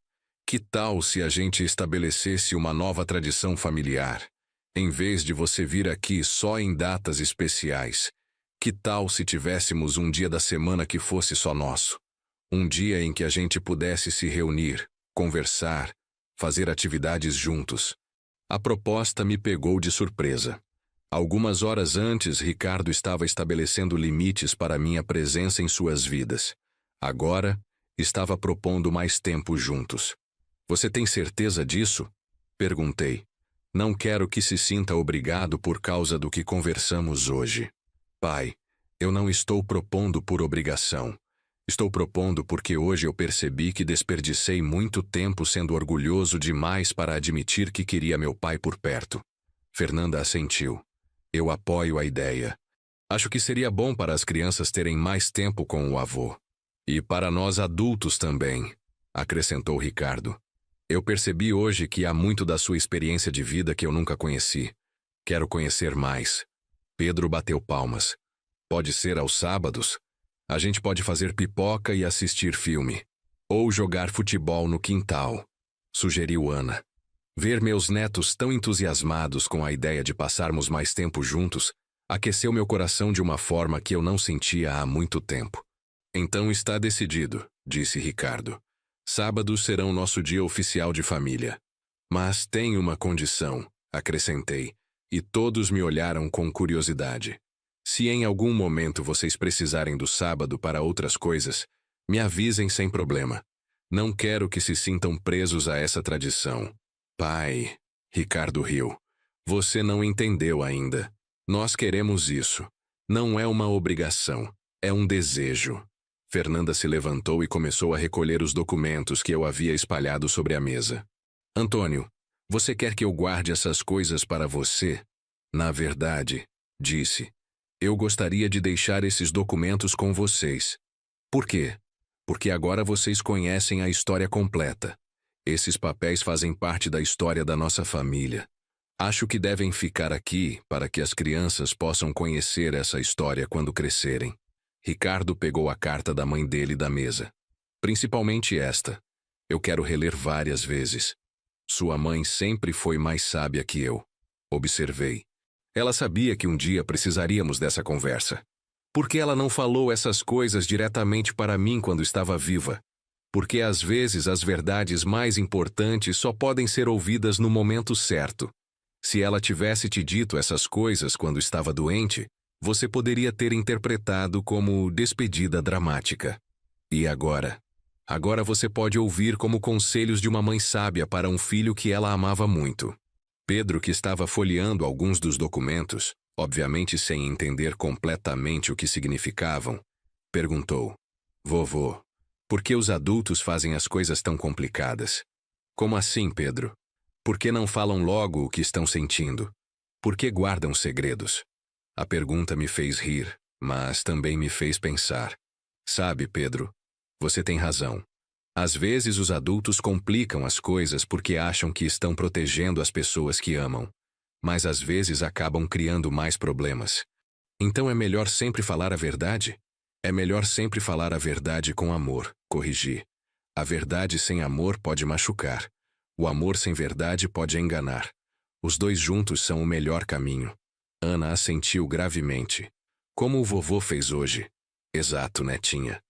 Que tal se a gente estabelecesse uma nova tradição familiar? Em vez de você vir aqui só em datas especiais, que tal se tivéssemos um dia da semana que fosse só nosso? Um dia em que a gente pudesse se reunir, conversar, fazer atividades juntos. A proposta me pegou de surpresa. Algumas horas antes, Ricardo estava estabelecendo limites para minha presença em suas vidas. Agora, estava propondo mais tempo juntos. Você tem certeza disso? Perguntei. Não quero que se sinta obrigado por causa do que conversamos hoje. Pai, eu não estou propondo por obrigação. Estou propondo porque hoje eu percebi que desperdicei muito tempo sendo orgulhoso demais para admitir que queria meu pai por perto. Fernanda assentiu. Eu apoio a ideia. Acho que seria bom para as crianças terem mais tempo com o avô. E para nós adultos também, acrescentou Ricardo. Eu percebi hoje que há muito da sua experiência de vida que eu nunca conheci. Quero conhecer mais. Pedro bateu palmas. Pode ser aos sábados? A gente pode fazer pipoca e assistir filme. Ou jogar futebol no quintal, sugeriu Ana. Ver meus netos tão entusiasmados com a ideia de passarmos mais tempo juntos aqueceu meu coração de uma forma que eu não sentia há muito tempo. Então está decidido, disse Ricardo. Sábados serão nosso dia oficial de família. Mas tem uma condição, acrescentei, e todos me olharam com curiosidade. Se em algum momento vocês precisarem do sábado para outras coisas, me avisem sem problema. Não quero que se sintam presos a essa tradição. Pai, Ricardo riu. Você não entendeu ainda. Nós queremos isso. Não é uma obrigação, é um desejo. Fernanda se levantou e começou a recolher os documentos que eu havia espalhado sobre a mesa. Antônio, você quer que eu guarde essas coisas para você? Na verdade, disse, eu gostaria de deixar esses documentos com vocês. Por quê? Porque agora vocês conhecem a história completa. Esses papéis fazem parte da história da nossa família. Acho que devem ficar aqui para que as crianças possam conhecer essa história quando crescerem. Ricardo pegou a carta da mãe dele da mesa. Principalmente esta. Eu quero reler várias vezes. Sua mãe sempre foi mais sábia que eu. Observei. Ela sabia que um dia precisaríamos dessa conversa. Por que ela não falou essas coisas diretamente para mim quando estava viva? Porque às vezes as verdades mais importantes só podem ser ouvidas no momento certo. Se ela tivesse te dito essas coisas quando estava doente, você poderia ter interpretado como despedida dramática. E agora? Agora você pode ouvir como conselhos de uma mãe sábia para um filho que ela amava muito. Pedro, que estava folheando alguns dos documentos, obviamente sem entender completamente o que significavam, perguntou: Vovô, por que os adultos fazem as coisas tão complicadas? Como assim, Pedro? Por que não falam logo o que estão sentindo? Por que guardam segredos? A pergunta me fez rir, mas também me fez pensar. Sabe, Pedro, você tem razão. Às vezes os adultos complicam as coisas porque acham que estão protegendo as pessoas que amam, mas às vezes acabam criando mais problemas. Então é melhor sempre falar a verdade? É melhor sempre falar a verdade com amor, corrigi. A verdade sem amor pode machucar. O amor sem verdade pode enganar. Os dois juntos são o melhor caminho. Ana assentiu gravemente. Como o vovô fez hoje. Exato, netinha.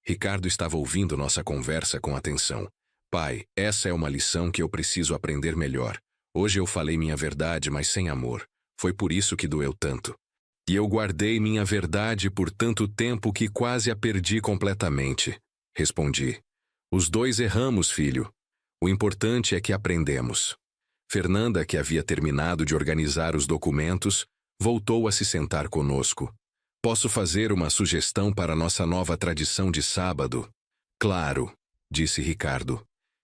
Ricardo estava ouvindo nossa conversa com atenção. Pai, essa é uma lição que eu preciso aprender melhor. Hoje eu falei minha verdade, mas sem amor. Foi por isso que doeu tanto. E eu guardei minha verdade por tanto tempo que quase a perdi completamente. Respondi. Os dois erramos, filho. O importante é que aprendemos. Fernanda, que havia terminado de organizar os documentos, voltou a se sentar conosco. Posso fazer uma sugestão para nossa nova tradição de sábado? Claro, disse Ricardo.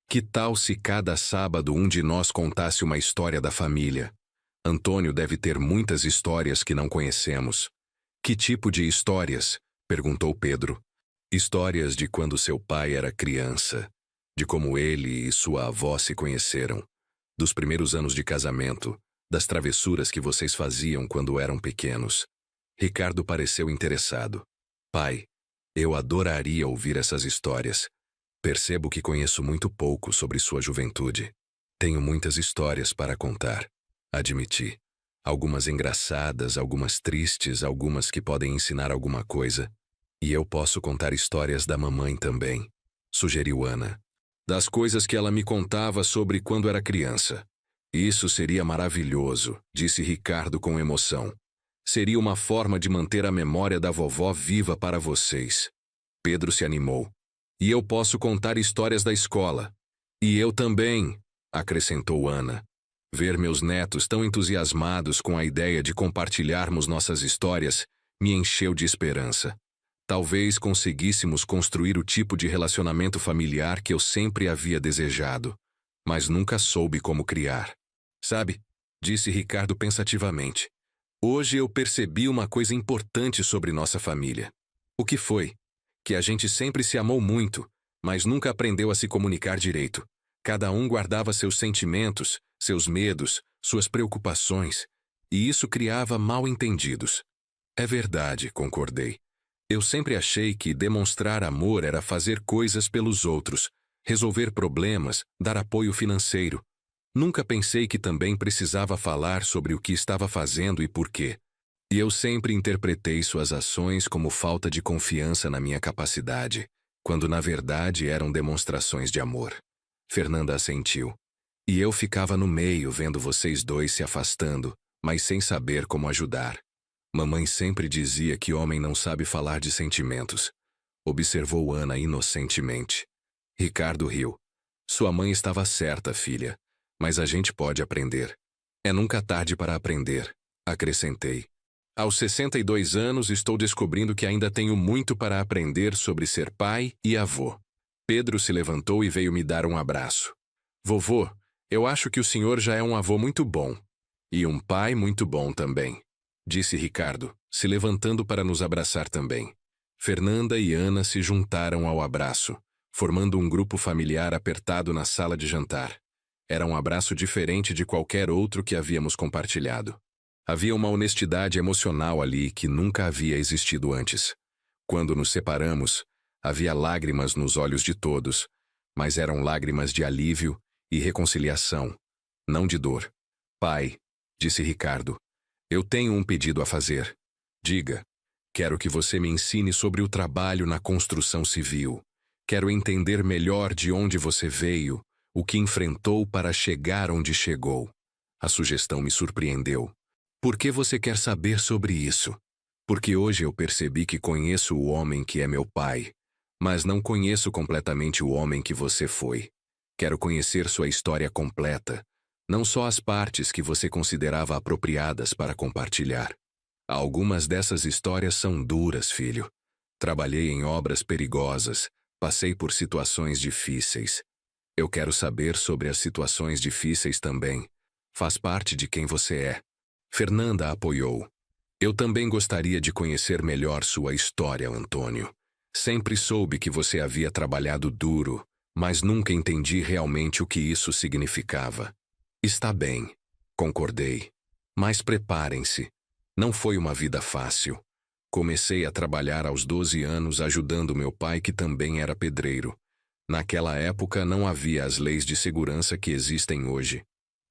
Que tal se cada sábado um de nós contasse uma história da família? Antônio deve ter muitas histórias que não conhecemos. Que tipo de histórias? Perguntou Pedro. Histórias de quando seu pai era criança, de como ele e sua avó se conheceram, dos primeiros anos de casamento, das travessuras que vocês faziam quando eram pequenos. Ricardo pareceu interessado. Pai, eu adoraria ouvir essas histórias. Percebo que conheço muito pouco sobre sua juventude. Tenho muitas histórias para contar, admiti. Algumas engraçadas, algumas tristes, algumas que podem ensinar alguma coisa. E eu posso contar histórias da mamãe também, sugeriu Ana. Das coisas que ela me contava sobre quando era criança. Isso seria maravilhoso, disse Ricardo com emoção. Seria uma forma de manter a memória da vovó viva para vocês. Pedro se animou. E eu posso contar histórias da escola. E eu também, acrescentou Ana. Ver meus netos tão entusiasmados com a ideia de compartilharmos nossas histórias me encheu de esperança. Talvez conseguíssemos construir o tipo de relacionamento familiar que eu sempre havia desejado, mas nunca soube como criar. Sabe, disse Ricardo pensativamente. Hoje eu percebi uma coisa importante sobre nossa família. O que foi? Que a gente sempre se amou muito, mas nunca aprendeu a se comunicar direito. Cada um guardava seus sentimentos, seus medos, suas preocupações, e isso criava mal-entendidos. É verdade, concordei. Eu sempre achei que demonstrar amor era fazer coisas pelos outros, resolver problemas, dar apoio financeiro. Nunca pensei que também precisava falar sobre o que estava fazendo e por quê. E eu sempre interpretei suas ações como falta de confiança na minha capacidade, quando na verdade eram demonstrações de amor. Fernanda assentiu. E eu ficava no meio vendo vocês dois se afastando, mas sem saber como ajudar. Mamãe sempre dizia que homem não sabe falar de sentimentos. Observou Ana inocentemente. Ricardo riu. Sua mãe estava certa, filha. Mas a gente pode aprender. É nunca tarde para aprender, acrescentei. Aos 62 anos estou descobrindo que ainda tenho muito para aprender sobre ser pai e avô. Pedro se levantou e veio me dar um abraço. Vovô, eu acho que o senhor já é um avô muito bom. E um pai muito bom também, disse Ricardo, se levantando para nos abraçar também. Fernanda e Ana se juntaram ao abraço, formando um grupo familiar apertado na sala de jantar. Era um abraço diferente de qualquer outro que havíamos compartilhado. Havia uma honestidade emocional ali que nunca havia existido antes. Quando nos separamos, havia lágrimas nos olhos de todos, mas eram lágrimas de alívio e reconciliação, não de dor. Pai, disse Ricardo, eu tenho um pedido a fazer. Diga. Quero que você me ensine sobre o trabalho na construção civil. Quero entender melhor de onde você veio, o que enfrentou para chegar onde chegou. A sugestão me surpreendeu. Por que você quer saber sobre isso? Porque hoje eu percebi que conheço o homem que é meu pai, mas não conheço completamente o homem que você foi. Quero conhecer sua história completa, não só as partes que você considerava apropriadas para compartilhar. Algumas dessas histórias são duras, filho. Trabalhei em obras perigosas, passei por situações difíceis. Eu quero saber sobre as situações difíceis também. Faz parte de quem você é. Fernanda apoiou. Eu também gostaria de conhecer melhor sua história, Antônio. Sempre soube que você havia trabalhado duro, mas nunca entendi realmente o que isso significava. Está bem, concordei. Mas preparem-se. Não foi uma vida fácil. Comecei a trabalhar aos 12 anos ajudando meu pai, que também era pedreiro. Naquela época não havia as leis de segurança que existem hoje.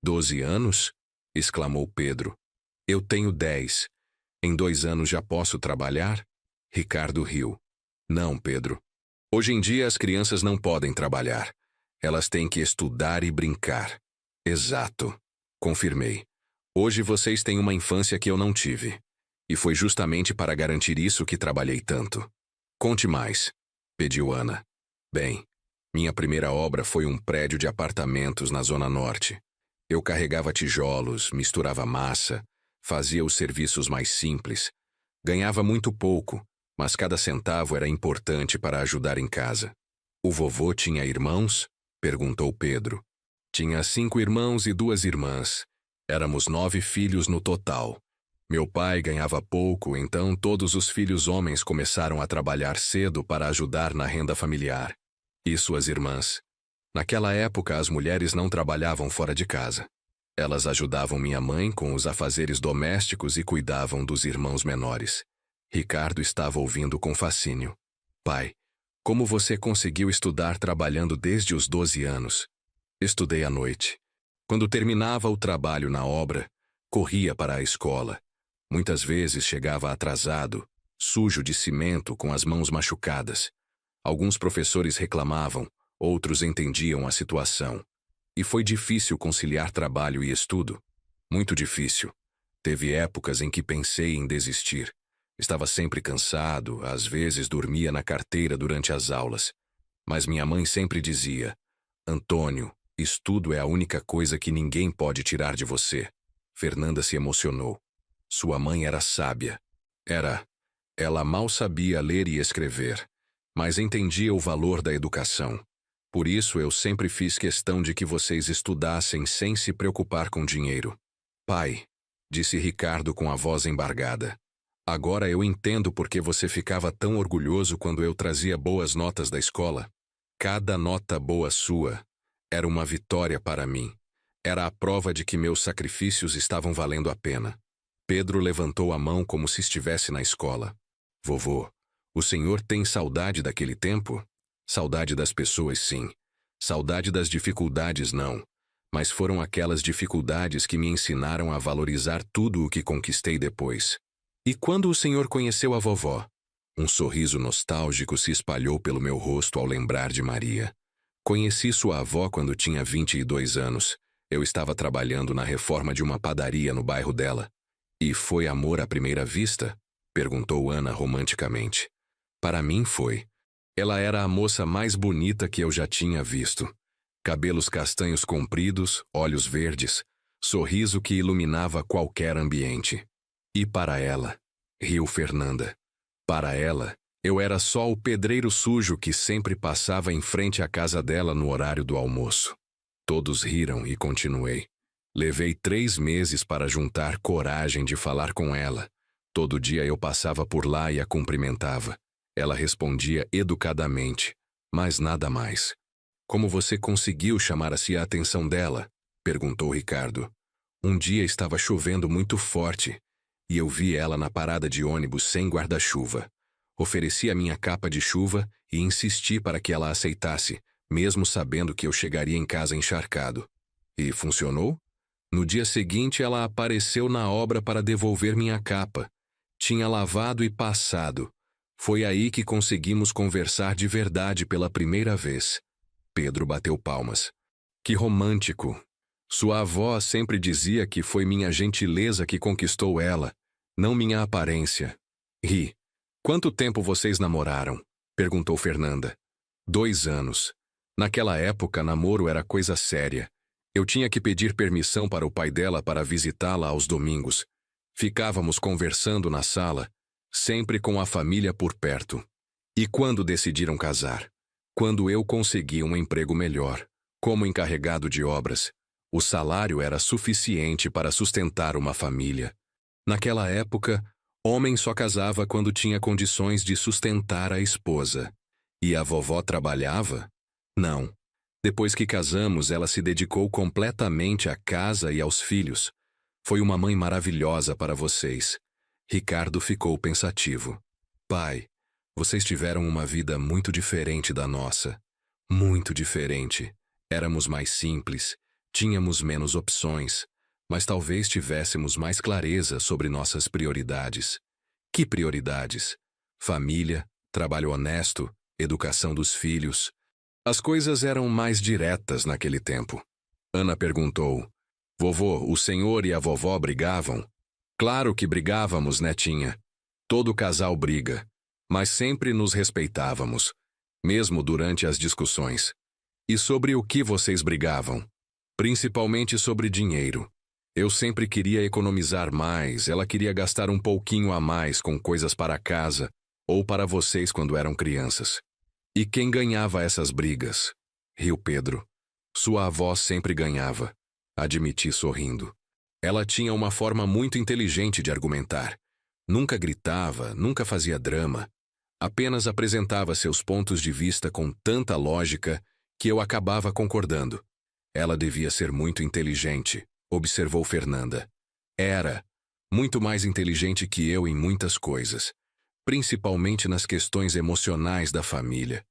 12 anos? Exclamou Pedro. Eu tenho 10. Em 2 anos já posso trabalhar? Ricardo riu. Não, Pedro. Hoje em dia as crianças não podem trabalhar. Elas têm que estudar e brincar. Exato. Confirmei. Hoje vocês têm uma infância que eu não tive. E foi justamente para garantir isso que trabalhei tanto. Conte mais, pediu Ana. Bem, minha primeira obra foi um prédio de apartamentos na Zona Norte. Eu carregava tijolos, misturava massa, fazia os serviços mais simples. Ganhava muito pouco, mas cada centavo era importante para ajudar em casa. O vovô tinha irmãos? Perguntou Pedro. Tinha 5 irmãos e 2 irmãs. Éramos 9 filhos no total. Meu pai ganhava pouco, então todos os filhos homens começaram a trabalhar cedo para ajudar na renda familiar. E suas irmãs? Naquela época, as mulheres não trabalhavam fora de casa. Elas ajudavam minha mãe com os afazeres domésticos e cuidavam dos irmãos menores. Ricardo estava ouvindo com fascínio. Pai, como você conseguiu estudar trabalhando desde os 12 anos? Estudei à noite. Quando terminava o trabalho na obra, corria para a escola. Muitas vezes chegava atrasado, sujo de cimento, com as mãos machucadas. Alguns professores reclamavam, outros entendiam a situação. E foi difícil conciliar trabalho e estudo. Muito difícil. Teve épocas em que pensei em desistir. Estava sempre cansado, às vezes dormia na carteira durante as aulas. Mas minha mãe sempre dizia: Antônio, estudo é a única coisa que ninguém pode tirar de você. Fernanda se emocionou. Sua mãe era sábia. Ela mal sabia ler e escrever, mas entendia o valor da educação. Por isso eu sempre fiz questão de que vocês estudassem sem se preocupar com dinheiro. Pai, disse Ricardo com a voz embargada. Agora eu entendo por que você ficava tão orgulhoso quando eu trazia boas notas da escola. Cada nota boa sua era uma vitória para mim. Era a prova de que meus sacrifícios estavam valendo a pena. Pedro levantou a mão como se estivesse na escola. Vovô, o senhor tem saudade daquele tempo? Saudade das pessoas, sim. Saudade das dificuldades, não. Mas foram aquelas dificuldades que me ensinaram a valorizar tudo o que conquistei depois. E quando o senhor conheceu a vovó? Um sorriso nostálgico se espalhou pelo meu rosto ao lembrar de Maria. Conheci sua avó quando tinha 22 anos. Eu estava trabalhando na reforma de uma padaria no bairro dela. E foi amor à primeira vista? Perguntou Ana romanticamente. Para mim foi. Ela era a moça mais bonita que eu já tinha visto. Cabelos castanhos compridos, olhos verdes, sorriso que iluminava qualquer ambiente. E para ela, riu Fernanda. Para ela, eu era só o pedreiro sujo que sempre passava em frente à casa dela no horário do almoço. Todos riram e continuei. Levei 3 meses para juntar coragem de falar com ela. Todo dia eu passava por lá e a cumprimentava. Ela respondia educadamente, mas nada mais. Como você conseguiu chamar-se a atenção dela? Perguntou Ricardo. Um dia estava chovendo muito forte e eu vi ela na parada de ônibus sem guarda-chuva. Ofereci a minha capa de chuva e insisti para que ela aceitasse, mesmo sabendo que eu chegaria em casa encharcado. E funcionou? No dia seguinte ela apareceu na obra para devolver minha capa. Tinha lavado e passado. Foi aí que conseguimos conversar de verdade pela primeira vez. Pedro bateu palmas. Que romântico! Sua avó sempre dizia que foi minha gentileza que conquistou ela, não minha aparência. Ri. Quanto tempo vocês namoraram? Perguntou Fernanda. 2 anos. Naquela época, namoro era coisa séria. Eu tinha que pedir permissão para o pai dela para visitá-la aos domingos. Ficávamos conversando na sala, sempre com a família por perto. E quando decidiram casar? Quando eu consegui um emprego melhor, como encarregado de obras. O salário era suficiente para sustentar uma família. Naquela época, homem só casava quando tinha condições de sustentar a esposa. E a vovó trabalhava? Não. Depois que casamos, ela se dedicou completamente à casa e aos filhos. Foi uma mãe maravilhosa para vocês. Ricardo ficou pensativo. Pai, vocês tiveram uma vida muito diferente da nossa. Muito diferente. Éramos mais simples, tínhamos menos opções, mas talvez tivéssemos mais clareza sobre nossas prioridades. Que prioridades? Família, trabalho honesto, educação dos filhos. As coisas eram mais diretas naquele tempo. Ana perguntou. Vovô, o senhor e a vovó brigavam? Claro que brigávamos, netinha. Todo casal briga, mas sempre nos respeitávamos, mesmo durante as discussões. E sobre o que vocês brigavam? Principalmente sobre dinheiro. Eu sempre queria economizar mais, ela queria gastar um pouquinho a mais com coisas para casa ou para vocês quando eram crianças. E quem ganhava essas brigas? Riu Pedro. Sua avó sempre ganhava, admiti sorrindo. Ela tinha uma forma muito inteligente de argumentar. Nunca gritava, nunca fazia drama. Apenas apresentava seus pontos de vista com tanta lógica que eu acabava concordando. Ela devia ser muito inteligente, observou Fernanda. Era muito mais inteligente que eu em muitas coisas, principalmente nas questões emocionais da família.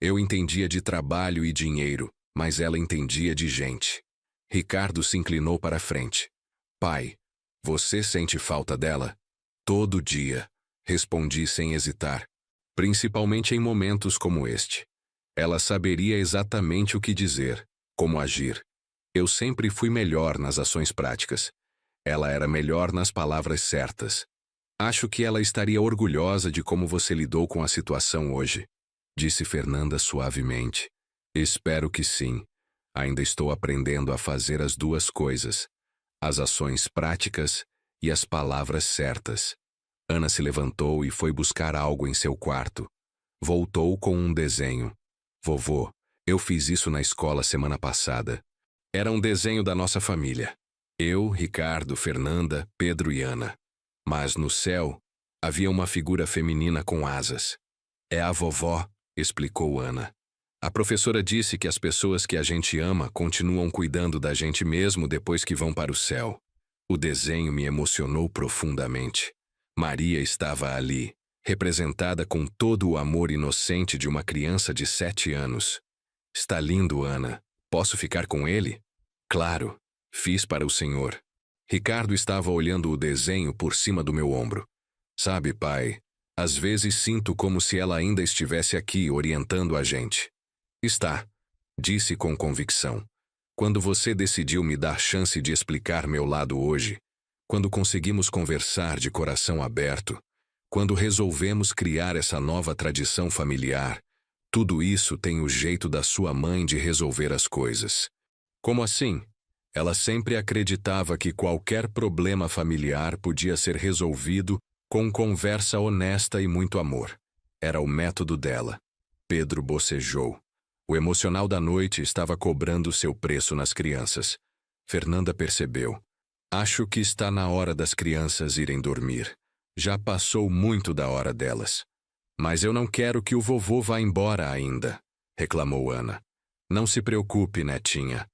Eu entendia de trabalho e dinheiro, mas ela entendia de gente. Ricardo se inclinou para a frente. Pai, você sente falta dela? Todo dia, respondi sem hesitar, principalmente em momentos como este. Ela saberia exatamente o que dizer, como agir. Eu sempre fui melhor nas ações práticas. Ela era melhor nas palavras certas. Acho que ela estaria orgulhosa de como você lidou com a situação hoje, disse Fernanda suavemente. Espero que sim. Ainda estou aprendendo a fazer as duas coisas, as ações práticas e as palavras certas. Ana se levantou e foi buscar algo em seu quarto. Voltou com um desenho. Vovô, eu fiz isso na escola semana passada. Era um desenho da nossa família. Eu, Ricardo, Fernanda, Pedro e Ana. Mas no céu havia uma figura feminina com asas. É a vovó, explicou Ana. A professora disse que as pessoas que a gente ama continuam cuidando da gente mesmo depois que vão para o céu. O desenho me emocionou profundamente. Maria estava ali, representada com todo o amor inocente de uma criança de 7 anos. Está lindo, Ana. Posso ficar com ele? Claro, fiz para o senhor. Ricardo estava olhando o desenho por cima do meu ombro. Sabe, pai, às vezes sinto como se ela ainda estivesse aqui orientando a gente. Está, disse com convicção. Quando você decidiu me dar chance de explicar meu lado hoje, quando conseguimos conversar de coração aberto, quando resolvemos criar essa nova tradição familiar, tudo isso tem o jeito da sua mãe de resolver as coisas. Como assim? Ela sempre acreditava que qualquer problema familiar podia ser resolvido com conversa honesta e muito amor. Era o método dela. Pedro bocejou. O emocional da noite estava cobrando seu preço nas crianças. Fernanda percebeu. Acho que está na hora das crianças irem dormir. Já passou muito da hora delas. Mas eu não quero que o vovô vá embora ainda, reclamou Ana. Não se preocupe, netinha.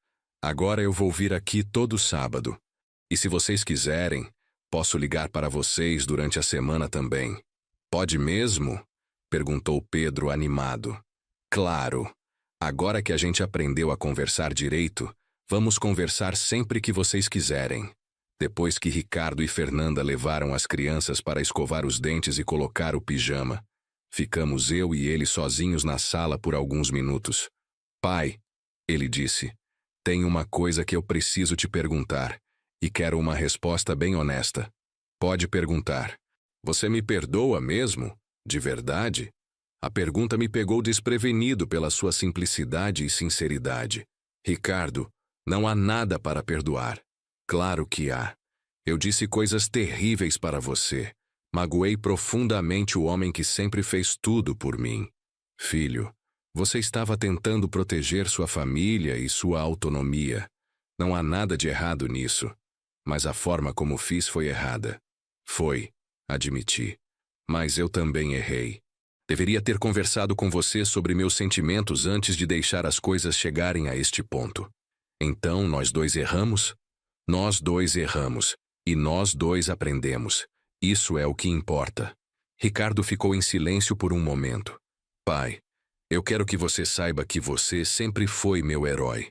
Agora eu vou vir aqui todo sábado. E se vocês quiserem, posso ligar para vocês durante a semana também. Pode mesmo? Perguntou Pedro animado. Claro. Agora que a gente aprendeu a conversar direito, vamos conversar sempre que vocês quiserem. Depois que Ricardo e Fernanda levaram as crianças para escovar os dentes e colocar o pijama, ficamos eu e ele sozinhos na sala por alguns minutos. Pai, ele disse, tem uma coisa que eu preciso te perguntar, e quero uma resposta bem honesta. Pode perguntar. Você me perdoa mesmo? De verdade? A pergunta me pegou desprevenido pela sua simplicidade e sinceridade. Ricardo, não há nada para perdoar. Claro que há. Eu disse coisas terríveis para você. Magoei profundamente o homem que sempre fez tudo por mim. Filho, você estava tentando proteger sua família e sua autonomia. Não há nada de errado nisso. Mas a forma como fiz foi errada. Foi, admiti. Mas eu também errei. Deveria ter conversado com você sobre meus sentimentos antes de deixar as coisas chegarem a este ponto. Então, nós dois erramos? Nós dois erramos. E nós dois aprendemos. Isso é o que importa. Ricardo ficou em silêncio por um momento. Pai, eu quero que você saiba que você sempre foi meu herói.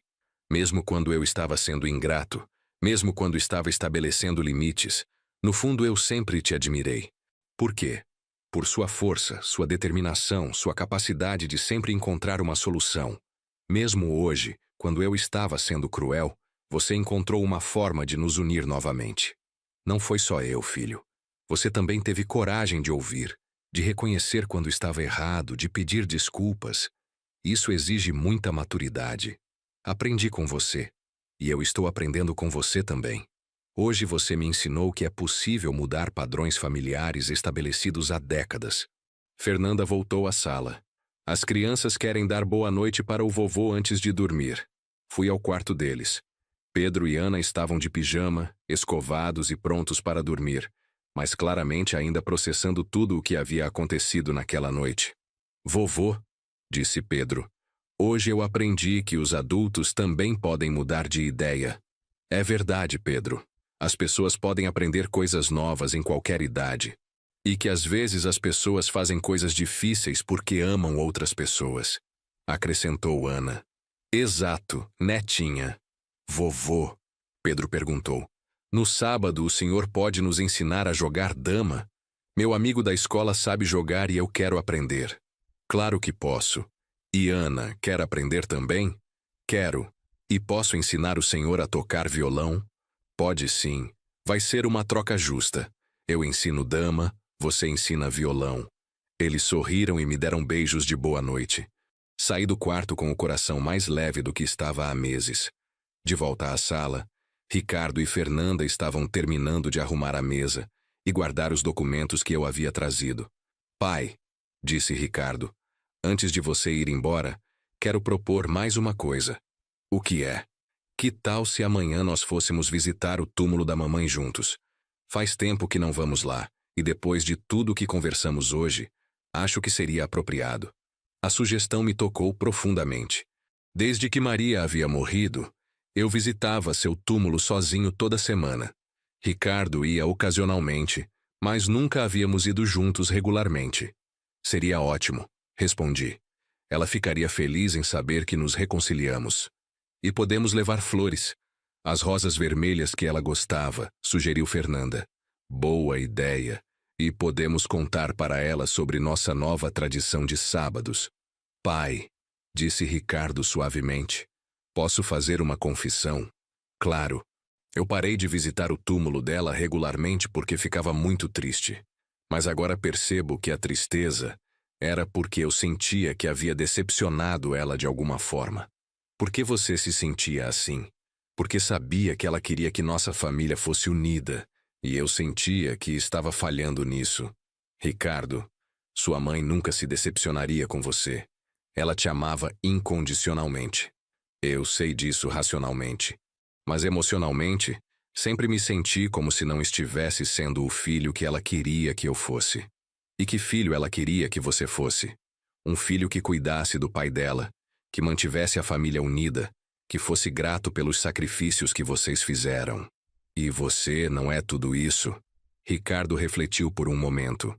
Mesmo quando eu estava sendo ingrato, mesmo quando estava estabelecendo limites, no fundo eu sempre te admirei. Por quê? Por sua força, sua determinação, sua capacidade de sempre encontrar uma solução. Mesmo hoje, quando eu estava sendo cruel, você encontrou uma forma de nos unir novamente. Não foi só eu, filho. Você também teve coragem de ouvir, de reconhecer quando estava errado, de pedir desculpas. Isso exige muita maturidade. Aprendi com você, e eu estou aprendendo com você também. Hoje você me ensinou que é possível mudar padrões familiares estabelecidos há décadas. Fernanda voltou à sala. As crianças querem dar boa noite para o vovô antes de dormir. Fui ao quarto deles. Pedro e Ana estavam de pijama, escovados e prontos para dormir, mas claramente ainda processando tudo o que havia acontecido naquela noite. Vovô, disse Pedro, hoje eu aprendi que os adultos também podem mudar de ideia. É verdade, Pedro. As pessoas podem aprender coisas novas em qualquer idade. E que às vezes as pessoas fazem coisas difíceis porque amam outras pessoas. Acrescentou Ana. Exato, netinha. Vovô, Pedro perguntou. No sábado o senhor pode nos ensinar a jogar dama? Meu amigo da escola sabe jogar e eu quero aprender. Claro que posso. E Ana, quer aprender também? Quero. E posso ensinar o senhor a tocar violão? Pode sim. Vai ser uma troca justa. Eu ensino dama, você ensina violão. Eles sorriram e me deram beijos de boa noite. Saí do quarto com o coração mais leve do que estava há meses. De volta à sala, Ricardo e Fernanda estavam terminando de arrumar a mesa e guardar os documentos que eu havia trazido. Pai, disse Ricardo, antes de você ir embora, quero propor mais uma coisa. O que é? Que tal se amanhã nós fôssemos visitar o túmulo da mamãe juntos? Faz tempo que não vamos lá, e depois de tudo o que conversamos hoje, acho que seria apropriado. A sugestão me tocou profundamente. Desde que Maria havia morrido, eu visitava seu túmulo sozinho toda semana. Ricardo ia ocasionalmente, mas nunca havíamos ido juntos regularmente. Seria ótimo, respondi. Ela ficaria feliz em saber que nos reconciliamos. E podemos levar flores. As rosas vermelhas que ela gostava, sugeriu Fernanda. Boa ideia. E podemos contar para ela sobre nossa nova tradição de sábados. Pai, disse Ricardo suavemente, posso fazer uma confissão? Claro. Eu parei de visitar o túmulo dela regularmente porque ficava muito triste. Mas agora percebo que a tristeza era porque eu sentia que havia decepcionado ela de alguma forma. Por que você se sentia assim? Porque sabia que ela queria que nossa família fosse unida, e eu sentia que estava falhando nisso. Ricardo, sua mãe nunca se decepcionaria com você. Ela te amava incondicionalmente. Eu sei disso racionalmente. Mas emocionalmente, sempre me senti como se não estivesse sendo o filho que ela queria que eu fosse. E que filho ela queria que você fosse? Um filho que cuidasse do pai dela, que mantivesse a família unida, que fosse grato pelos sacrifícios que vocês fizeram. E você não é tudo isso? Ricardo refletiu por um momento.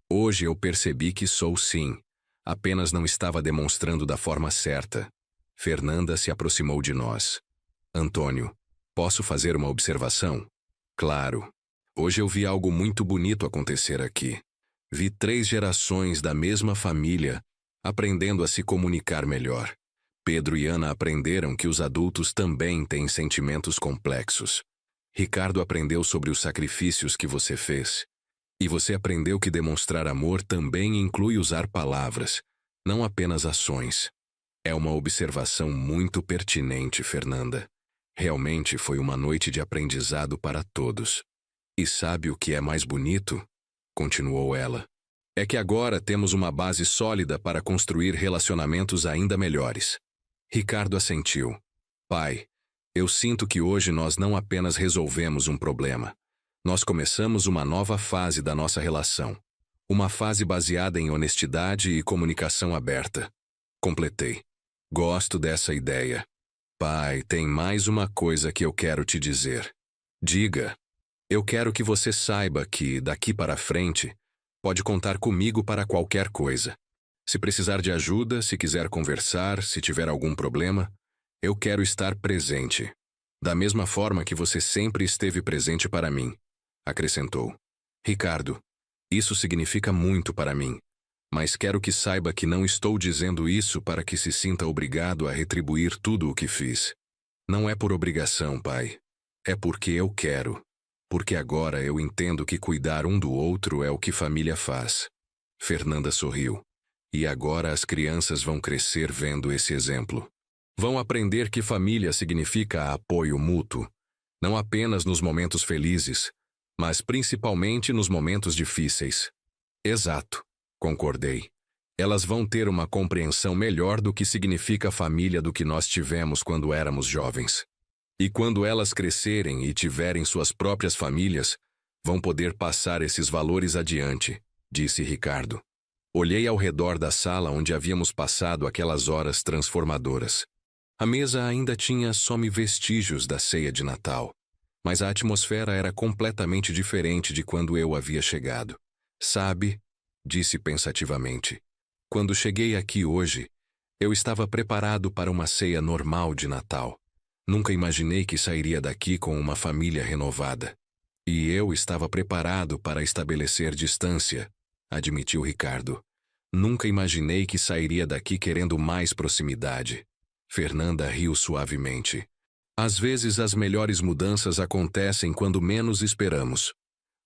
Hoje eu percebi que sou sim, apenas não estava demonstrando da forma certa. Fernanda se aproximou de nós. Antônio, posso fazer uma observação? Claro. Hoje eu vi algo muito bonito acontecer aqui. Vi 3 gerações da mesma família aprendendo a se comunicar melhor. Pedro e Ana aprenderam que os adultos também têm sentimentos complexos. Ricardo aprendeu sobre os sacrifícios que você fez. E você aprendeu que demonstrar amor também inclui usar palavras, não apenas ações. É uma observação muito pertinente, Fernanda. Realmente foi uma noite de aprendizado para todos. E sabe o que é mais bonito? Continuou ela. É que agora temos uma base sólida para construir relacionamentos ainda melhores. Ricardo assentiu. Pai, eu sinto que hoje nós não apenas resolvemos um problema. Nós começamos uma nova fase da nossa relação. Uma fase baseada em honestidade e comunicação aberta. Completei. Gosto dessa ideia. Pai, tem mais uma coisa que eu quero te dizer. Diga. Eu quero que você saiba que, daqui para frente, pode contar comigo para qualquer coisa. Se precisar de ajuda, se quiser conversar, se tiver algum problema, eu quero estar presente. Da mesma forma que você sempre esteve presente para mim, acrescentou. Ricardo, isso significa muito para mim, mas quero que saiba que não estou dizendo isso para que se sinta obrigado a retribuir tudo o que fiz. Não é por obrigação, pai. É porque eu quero. Porque agora eu entendo que cuidar um do outro é o que família faz. Fernanda sorriu. E agora as crianças vão crescer vendo esse exemplo. Vão aprender que família significa apoio mútuo, não apenas nos momentos felizes, mas principalmente nos momentos difíceis. Exato, concordei. Elas vão ter uma compreensão melhor do que significa família do que nós tivemos quando éramos jovens. E quando elas crescerem e tiverem suas próprias famílias, vão poder passar esses valores adiante, disse Ricardo. Olhei ao redor da sala onde havíamos passado aquelas horas transformadoras. A mesa ainda tinha some vestígios da ceia de Natal, mas a atmosfera era completamente diferente de quando eu havia chegado. Sabe, disse pensativamente, quando cheguei aqui hoje, eu estava preparado para uma ceia normal de Natal. Nunca imaginei que sairia daqui com uma família renovada. E eu estava preparado para estabelecer distância, admitiu Ricardo. Nunca imaginei que sairia daqui querendo mais proximidade. Fernanda riu suavemente. Às vezes as melhores mudanças acontecem quando menos esperamos.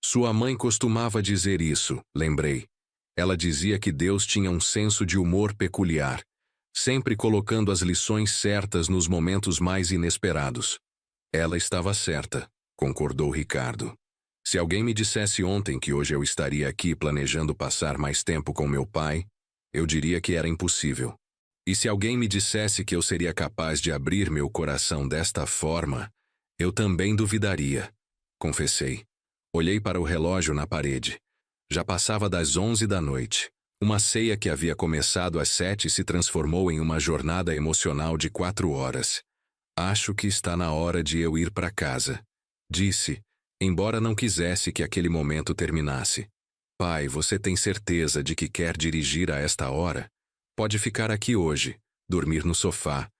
Sua mãe costumava dizer isso, lembrei. Ela dizia que Deus tinha um senso de humor peculiar, sempre colocando as lições certas nos momentos mais inesperados. Ela estava certa, concordou Ricardo. Se alguém me dissesse ontem que hoje eu estaria aqui planejando passar mais tempo com meu pai, eu diria que era impossível. E se alguém me dissesse que eu seria capaz de abrir meu coração desta forma, eu também duvidaria, confessei. Olhei para o relógio na parede. Já passava das 11 da noite. Uma ceia que havia começado às 7 se transformou em uma jornada emocional de 4 horas. Acho que está na hora de eu ir para casa, disse, embora não quisesse que aquele momento terminasse. Pai, você tem certeza de que quer dirigir a esta hora? Pode ficar aqui hoje, dormir no sofá.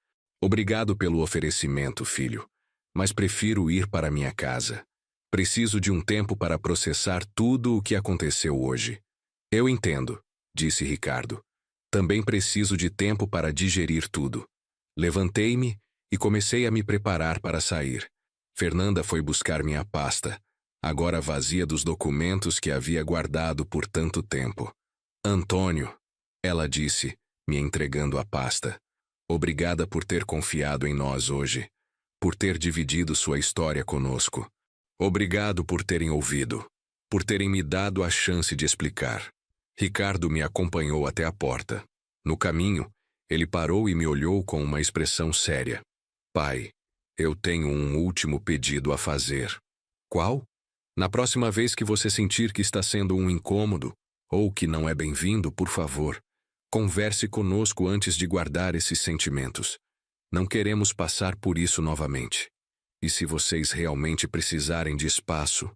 Obrigado pelo oferecimento, filho, mas prefiro ir para minha casa. Preciso de um tempo para processar tudo o que aconteceu hoje. Eu entendo, disse Ricardo. Também preciso de tempo para digerir tudo. Levantei-me e comecei a me preparar para sair. Fernanda foi buscar minha pasta, agora vazia dos documentos que havia guardado por tanto tempo. Antônio, ela disse, me entregando a pasta. Obrigada por ter confiado em nós hoje, por ter dividido sua história conosco. Obrigado por terem ouvido, por terem me dado a chance de explicar. Ricardo me acompanhou até a porta. No caminho, ele parou e me olhou com uma expressão séria. Pai, eu tenho um último pedido a fazer. Qual? Na próxima vez que você sentir que está sendo um incômodo, ou que não é bem-vindo, por favor, converse conosco antes de guardar esses sentimentos. Não queremos passar por isso novamente. E se vocês realmente precisarem de espaço,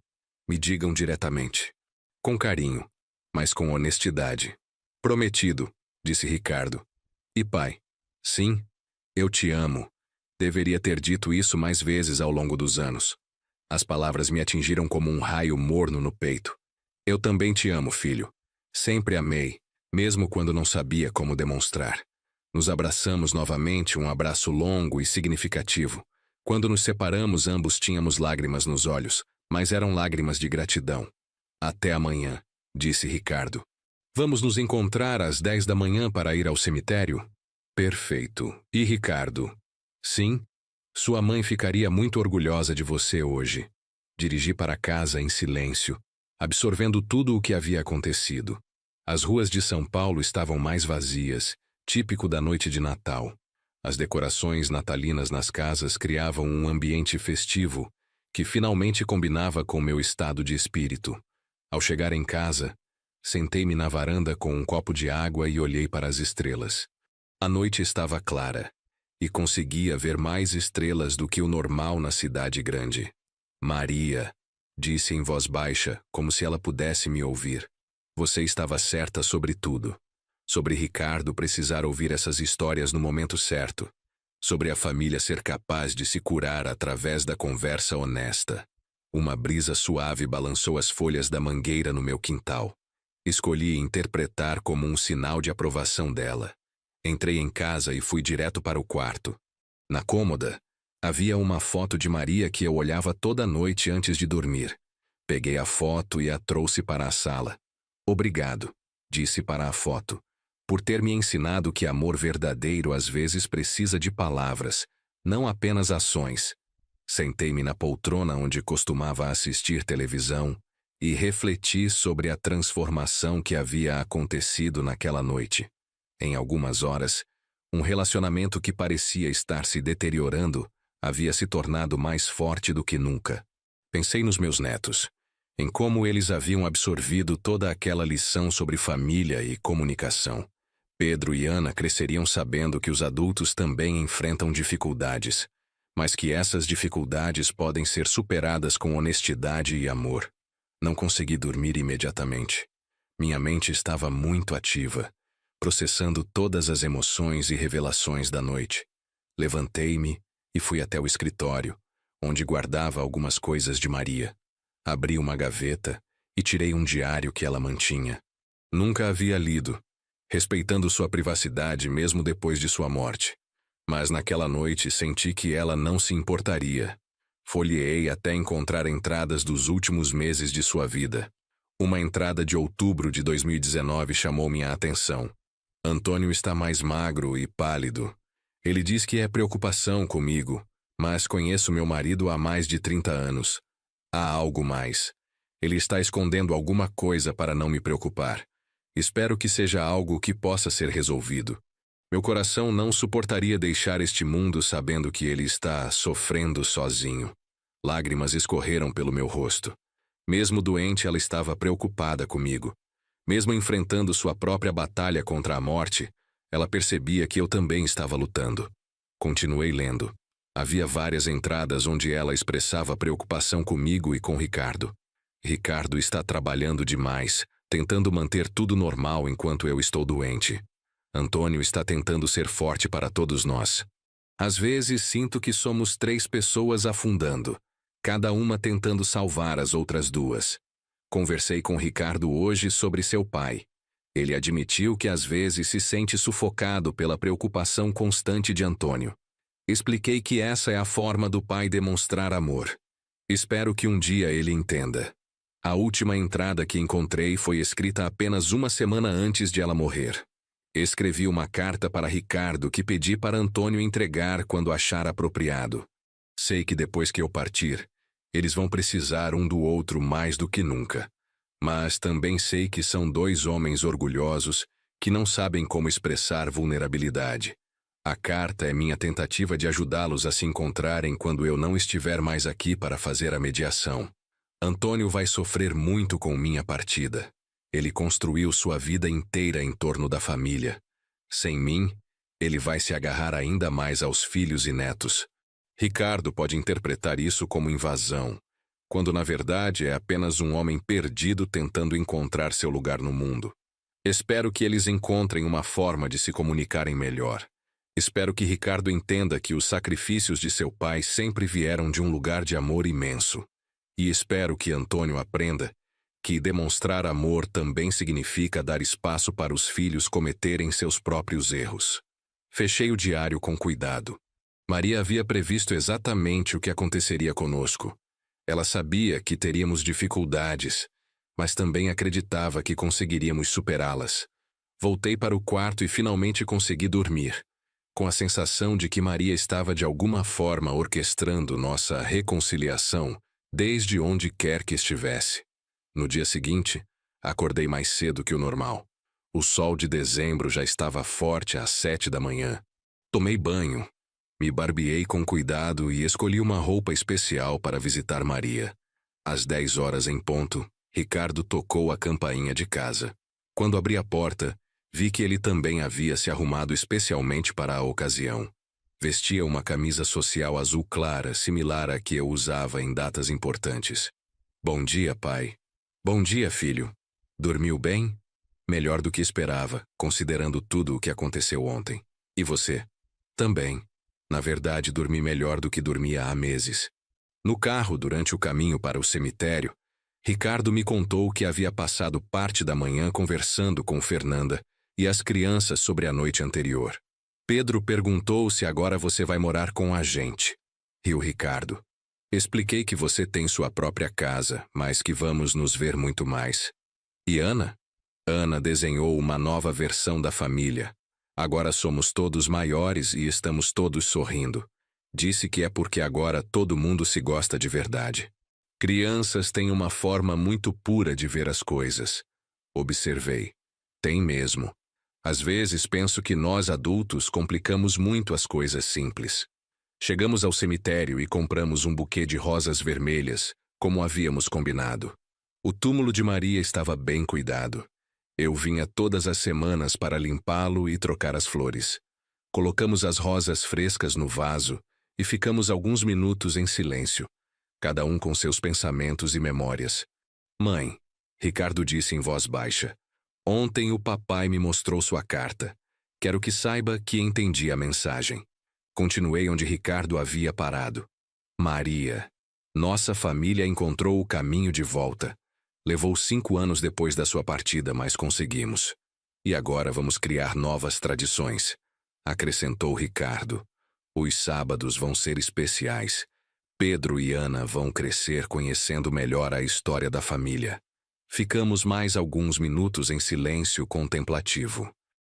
me digam diretamente. Com carinho, mas com honestidade. Prometido, disse Ricardo. E pai, sim, eu te amo. Deveria ter dito isso mais vezes ao longo dos anos. As palavras me atingiram como um raio morno no peito. Eu também te amo, filho. Sempre amei, mesmo quando não sabia como demonstrar. Nos abraçamos novamente, um abraço longo e significativo. Quando nos separamos, ambos tínhamos lágrimas nos olhos, mas eram lágrimas de gratidão. Até amanhã, disse Ricardo. Vamos nos encontrar às 10 da manhã para ir ao cemitério? Perfeito. E Ricardo? Sim? Sua mãe ficaria muito orgulhosa de você hoje. Dirigi para casa em silêncio, absorvendo tudo o que havia acontecido. As ruas de São Paulo estavam mais vazias, típico da noite de Natal. As decorações natalinas nas casas criavam um ambiente festivo que finalmente combinava com meu estado de espírito. Ao chegar em casa, sentei-me na varanda com um copo de água e olhei para as estrelas. A noite estava clara e conseguia ver mais estrelas do que o normal na cidade grande. Maria, disse em voz baixa, como se ela pudesse me ouvir. Você estava certa sobre tudo. Sobre Ricardo precisar ouvir essas histórias no momento certo. Sobre a família ser capaz de se curar através da conversa honesta. Uma brisa suave balançou as folhas da mangueira no meu quintal. Escolhi interpretar como um sinal de aprovação dela. Entrei em casa e fui direto para o quarto. Na cômoda, havia uma foto de Maria que eu olhava toda noite antes de dormir. Peguei a foto e a trouxe para a sala. Obrigado, disse para a foto, por ter me ensinado que amor verdadeiro às vezes precisa de palavras, não apenas ações. Sentei-me na poltrona onde costumava assistir televisão e refleti sobre a transformação que havia acontecido naquela noite. Em algumas horas, um relacionamento que parecia estar se deteriorando havia se tornado mais forte do que nunca. Pensei nos meus netos, em como eles haviam absorvido toda aquela lição sobre família e comunicação. Pedro e Ana cresceriam sabendo que os adultos também enfrentam dificuldades, mas que essas dificuldades podem ser superadas com honestidade e amor. Não consegui dormir imediatamente. Minha mente estava muito ativa, processando todas as emoções e revelações da noite. Levantei-me e fui até o escritório, onde guardava algumas coisas de Maria. Abri uma gaveta e tirei um diário que ela mantinha. Nunca havia lido, respeitando sua privacidade mesmo depois de sua morte. Mas naquela noite senti que ela não se importaria. Folheei até encontrar entradas dos últimos meses de sua vida. Uma entrada de outubro de 2019 chamou minha atenção. Antônio está mais magro e pálido. Ele diz que é preocupação comigo, mas conheço meu marido há mais de 30 anos. Há algo mais. Ele está escondendo alguma coisa para não me preocupar. Espero que seja algo que possa ser resolvido. Meu coração não suportaria deixar este mundo sabendo que ele está sofrendo sozinho. Lágrimas escorreram pelo meu rosto. Mesmo doente, ela estava preocupada comigo. Mesmo enfrentando sua própria batalha contra a morte, ela percebia que eu também estava lutando. Continuei lendo. Havia várias entradas onde ela expressava preocupação comigo e com Ricardo. Ricardo está trabalhando demais, tentando manter tudo normal enquanto eu estou doente. Antônio está tentando ser forte para todos nós. Às vezes sinto que somos 3 pessoas afundando, cada uma tentando salvar as outras 2. Conversei com Ricardo hoje sobre seu pai. Ele admitiu que às vezes se sente sufocado pela preocupação constante de Antônio. Expliquei que essa é a forma do pai demonstrar amor. Espero que um dia ele entenda. A última entrada que encontrei foi escrita apenas uma semana antes de ela morrer. Escrevi uma carta para Ricardo que pedi para Antônio entregar quando achar apropriado. Sei que depois que eu partir, eles vão precisar um do outro mais do que nunca. Mas também sei que são 2 homens orgulhosos que não sabem como expressar vulnerabilidade. A carta é minha tentativa de ajudá-los a se encontrarem quando eu não estiver mais aqui para fazer a mediação. Antônio vai sofrer muito com minha partida. Ele construiu sua vida inteira em torno da família. Sem mim, ele vai se agarrar ainda mais aos filhos e netos. Ricardo pode interpretar isso como invasão, quando na verdade é apenas um homem perdido tentando encontrar seu lugar no mundo. Espero que eles encontrem uma forma de se comunicarem melhor. Espero que Ricardo entenda que os sacrifícios de seu pai sempre vieram de um lugar de amor imenso. E espero que Antônio aprenda que demonstrar amor também significa dar espaço para os filhos cometerem seus próprios erros. Fechei o diário com cuidado. Maria havia previsto exatamente o que aconteceria conosco. Ela sabia que teríamos dificuldades, mas também acreditava que conseguiríamos superá-las. Voltei para o quarto e finalmente consegui dormir, com a sensação de que Maria estava de alguma forma orquestrando nossa reconciliação desde onde quer que estivesse. No dia seguinte, acordei mais cedo que o normal. O sol de dezembro já estava forte às 7 da manhã. Tomei banho, me barbeei com cuidado e escolhi uma roupa especial para visitar Maria. Às 10 horas em ponto, Ricardo tocou a campainha de casa. Quando abri a porta, vi que ele também havia se arrumado especialmente para a ocasião. Vestia uma camisa social azul clara, similar à que eu usava em datas importantes. Bom dia, pai. Bom dia, filho. Dormiu bem? Melhor do que esperava, considerando tudo o que aconteceu ontem. E você? Também. Na verdade, dormi melhor do que dormia há meses. No carro, durante o caminho para o cemitério, Ricardo me contou que havia passado parte da manhã conversando com Fernanda e as crianças sobre a noite anterior. Pedro perguntou se agora você vai morar com a gente. Riu Ricardo. Expliquei que você tem sua própria casa, mas que vamos nos ver muito mais. E Ana? Ana desenhou uma nova versão da família. Agora somos todos maiores e estamos todos sorrindo. Disse que é porque agora todo mundo se gosta de verdade. Crianças têm uma forma muito pura de ver as coisas. Observei. Tem mesmo. Às vezes penso que nós adultos complicamos muito as coisas simples. Chegamos ao cemitério e compramos um buquê de rosas vermelhas, como havíamos combinado. O túmulo de Maria estava bem cuidado. Eu vinha todas as semanas para limpá-lo e trocar as flores. Colocamos as rosas frescas no vaso e ficamos alguns minutos em silêncio, cada um com seus pensamentos e memórias. Mãe, Ricardo disse em voz baixa, ontem o papai me mostrou sua carta. Quero que saiba que entendi a mensagem. Continuei onde Ricardo havia parado. Maria. Nossa família encontrou o caminho de volta. Levou 5 anos depois da sua partida, mas conseguimos. E agora vamos criar novas tradições. Acrescentou Ricardo. Os sábados vão ser especiais. Pedro e Ana vão crescer conhecendo melhor a história da família. Ficamos mais alguns minutos em silêncio contemplativo.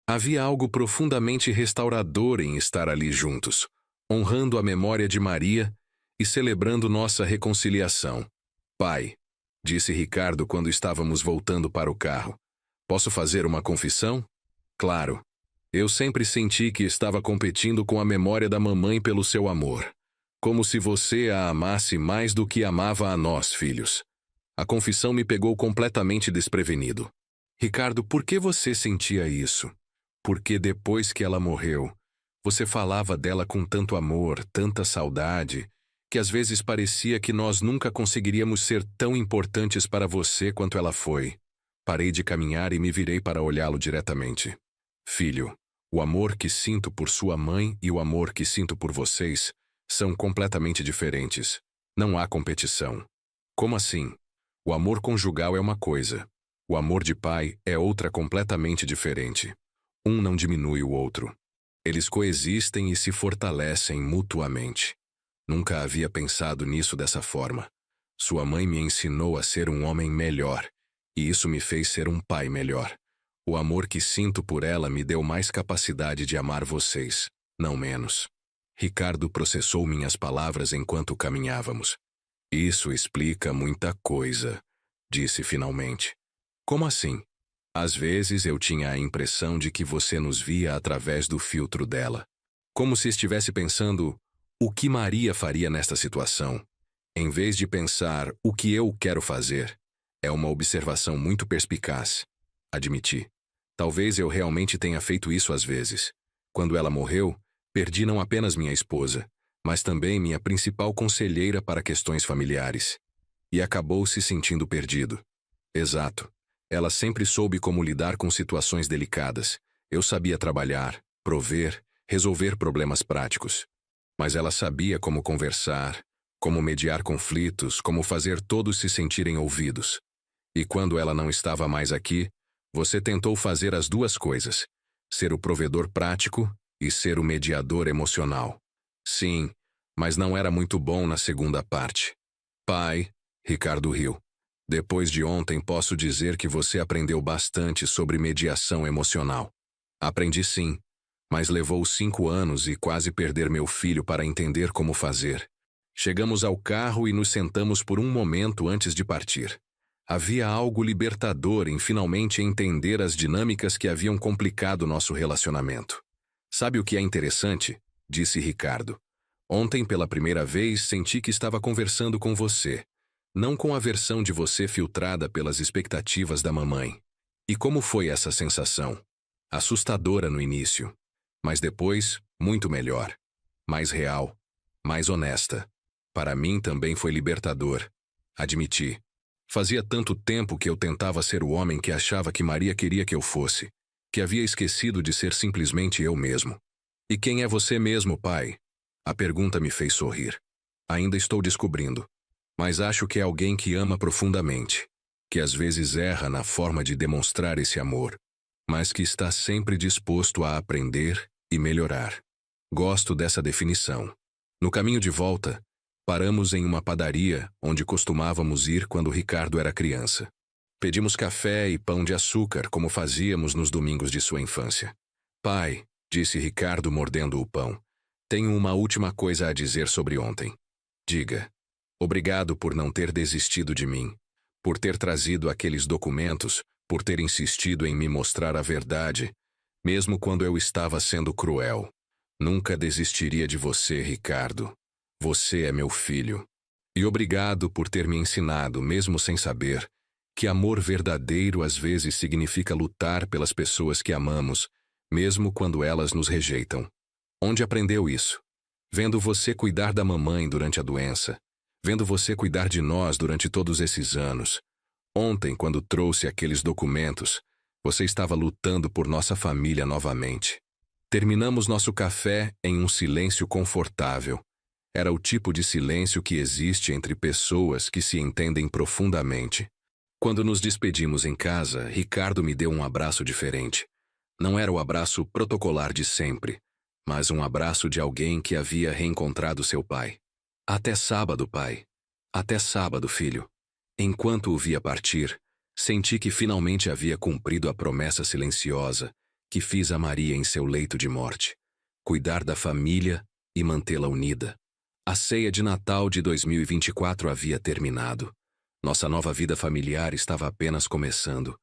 Havia algo profundamente restaurador em estar ali juntos, honrando a memória de Maria e celebrando nossa reconciliação. Pai, disse Ricardo quando estávamos voltando para o carro, posso fazer uma confissão? Claro. Eu sempre senti que estava competindo com a memória da mamãe pelo seu amor. Como se você a amasse mais do que amava a nós, filhos. A confissão me pegou completamente desprevenido. Ricardo, por que você sentia isso? Porque depois que ela morreu, você falava dela com tanto amor, tanta saudade, que às vezes parecia que nós nunca conseguiríamos ser tão importantes para você quanto ela foi. Parei de caminhar e me virei para olhá-lo diretamente. Filho, o amor que sinto por sua mãe e o amor que sinto por vocês são completamente diferentes. Não há competição. Como assim? O amor conjugal é uma coisa. O amor de pai é outra completamente diferente. Um não diminui o outro. Eles coexistem e se fortalecem mutuamente. Nunca havia pensado nisso dessa forma. Sua mãe me ensinou a ser um homem melhor, e isso me fez ser um pai melhor. O amor que sinto por ela me deu mais capacidade de amar vocês, não menos. Ricardo processou minhas palavras enquanto caminhávamos. Isso explica muita coisa, disse finalmente. Como assim? Às vezes eu tinha a impressão de que você nos via através do filtro dela. Como se estivesse pensando, o que Maria faria nesta situação? Em vez de pensar, o que eu quero fazer? É uma observação muito perspicaz. Admiti. Talvez eu realmente tenha feito isso às vezes. Quando ela morreu, perdi não apenas minha esposa, mas também minha principal conselheira para questões familiares. E acabou se sentindo perdido. Exato. Ela sempre soube como lidar com situações delicadas. Eu sabia trabalhar, prover, resolver problemas práticos. Mas ela sabia como conversar, como mediar conflitos, como fazer todos se sentirem ouvidos. E quando ela não estava mais aqui, você tentou fazer as duas coisas: ser o provedor prático e ser o mediador emocional. Sim, mas não era muito bom na segunda parte. Pai, Ricardo riu. Depois de ontem posso dizer que você aprendeu bastante sobre mediação emocional. Aprendi sim, mas levou 5 anos e quase perder meu filho para entender como fazer. Chegamos ao carro e nos sentamos por um momento antes de partir. Havia algo libertador em finalmente entender as dinâmicas que haviam complicado nosso relacionamento. Sabe o que é interessante? Disse Ricardo. Ontem, pela primeira vez, senti que estava conversando com você, não com a versão de você filtrada pelas expectativas da mamãe. E como foi essa sensação? Assustadora no início, mas depois, muito melhor. Mais real, mais honesta. Para mim também foi libertador. Admiti. Fazia tanto tempo que eu tentava ser o homem que achava que Maria queria que eu fosse, que havia esquecido de ser simplesmente eu mesmo. E quem é você mesmo, pai? A pergunta me fez sorrir. Ainda estou descobrindo. Mas acho que é alguém que ama profundamente, que às vezes erra na forma de demonstrar esse amor, mas que está sempre disposto a aprender e melhorar. Gosto dessa definição. No caminho de volta, paramos em uma padaria onde costumávamos ir quando Ricardo era criança. Pedimos café e pão de açúcar como fazíamos nos domingos de sua infância. Pai, disse Ricardo mordendo o pão, tenho uma última coisa a dizer sobre ontem. Diga. Obrigado por não ter desistido de mim, por ter trazido aqueles documentos, por ter insistido em me mostrar a verdade, mesmo quando eu estava sendo cruel. Nunca desistiria de você, Ricardo. Você é meu filho. E obrigado por ter me ensinado, mesmo sem saber, que amor verdadeiro às vezes significa lutar pelas pessoas que amamos, mesmo quando elas nos rejeitam. Onde aprendeu isso? Vendo você cuidar da mamãe durante a doença. Vendo você cuidar de nós durante todos esses anos. Ontem, quando trouxe aqueles documentos, você estava lutando por nossa família novamente. Terminamos nosso café em um silêncio confortável. Era o tipo de silêncio que existe entre pessoas que se entendem profundamente. Quando nos despedimos em casa, Ricardo me deu um abraço diferente. Não era o abraço protocolar de sempre, mas um abraço de alguém que havia reencontrado seu pai. Até sábado, pai. Até sábado, filho. Enquanto o via partir, senti que finalmente havia cumprido a promessa silenciosa que fiz a Maria em seu leito de morte. Cuidar da família e mantê-la unida. A ceia de Natal de 2024 havia terminado. Nossa nova vida familiar estava apenas começando.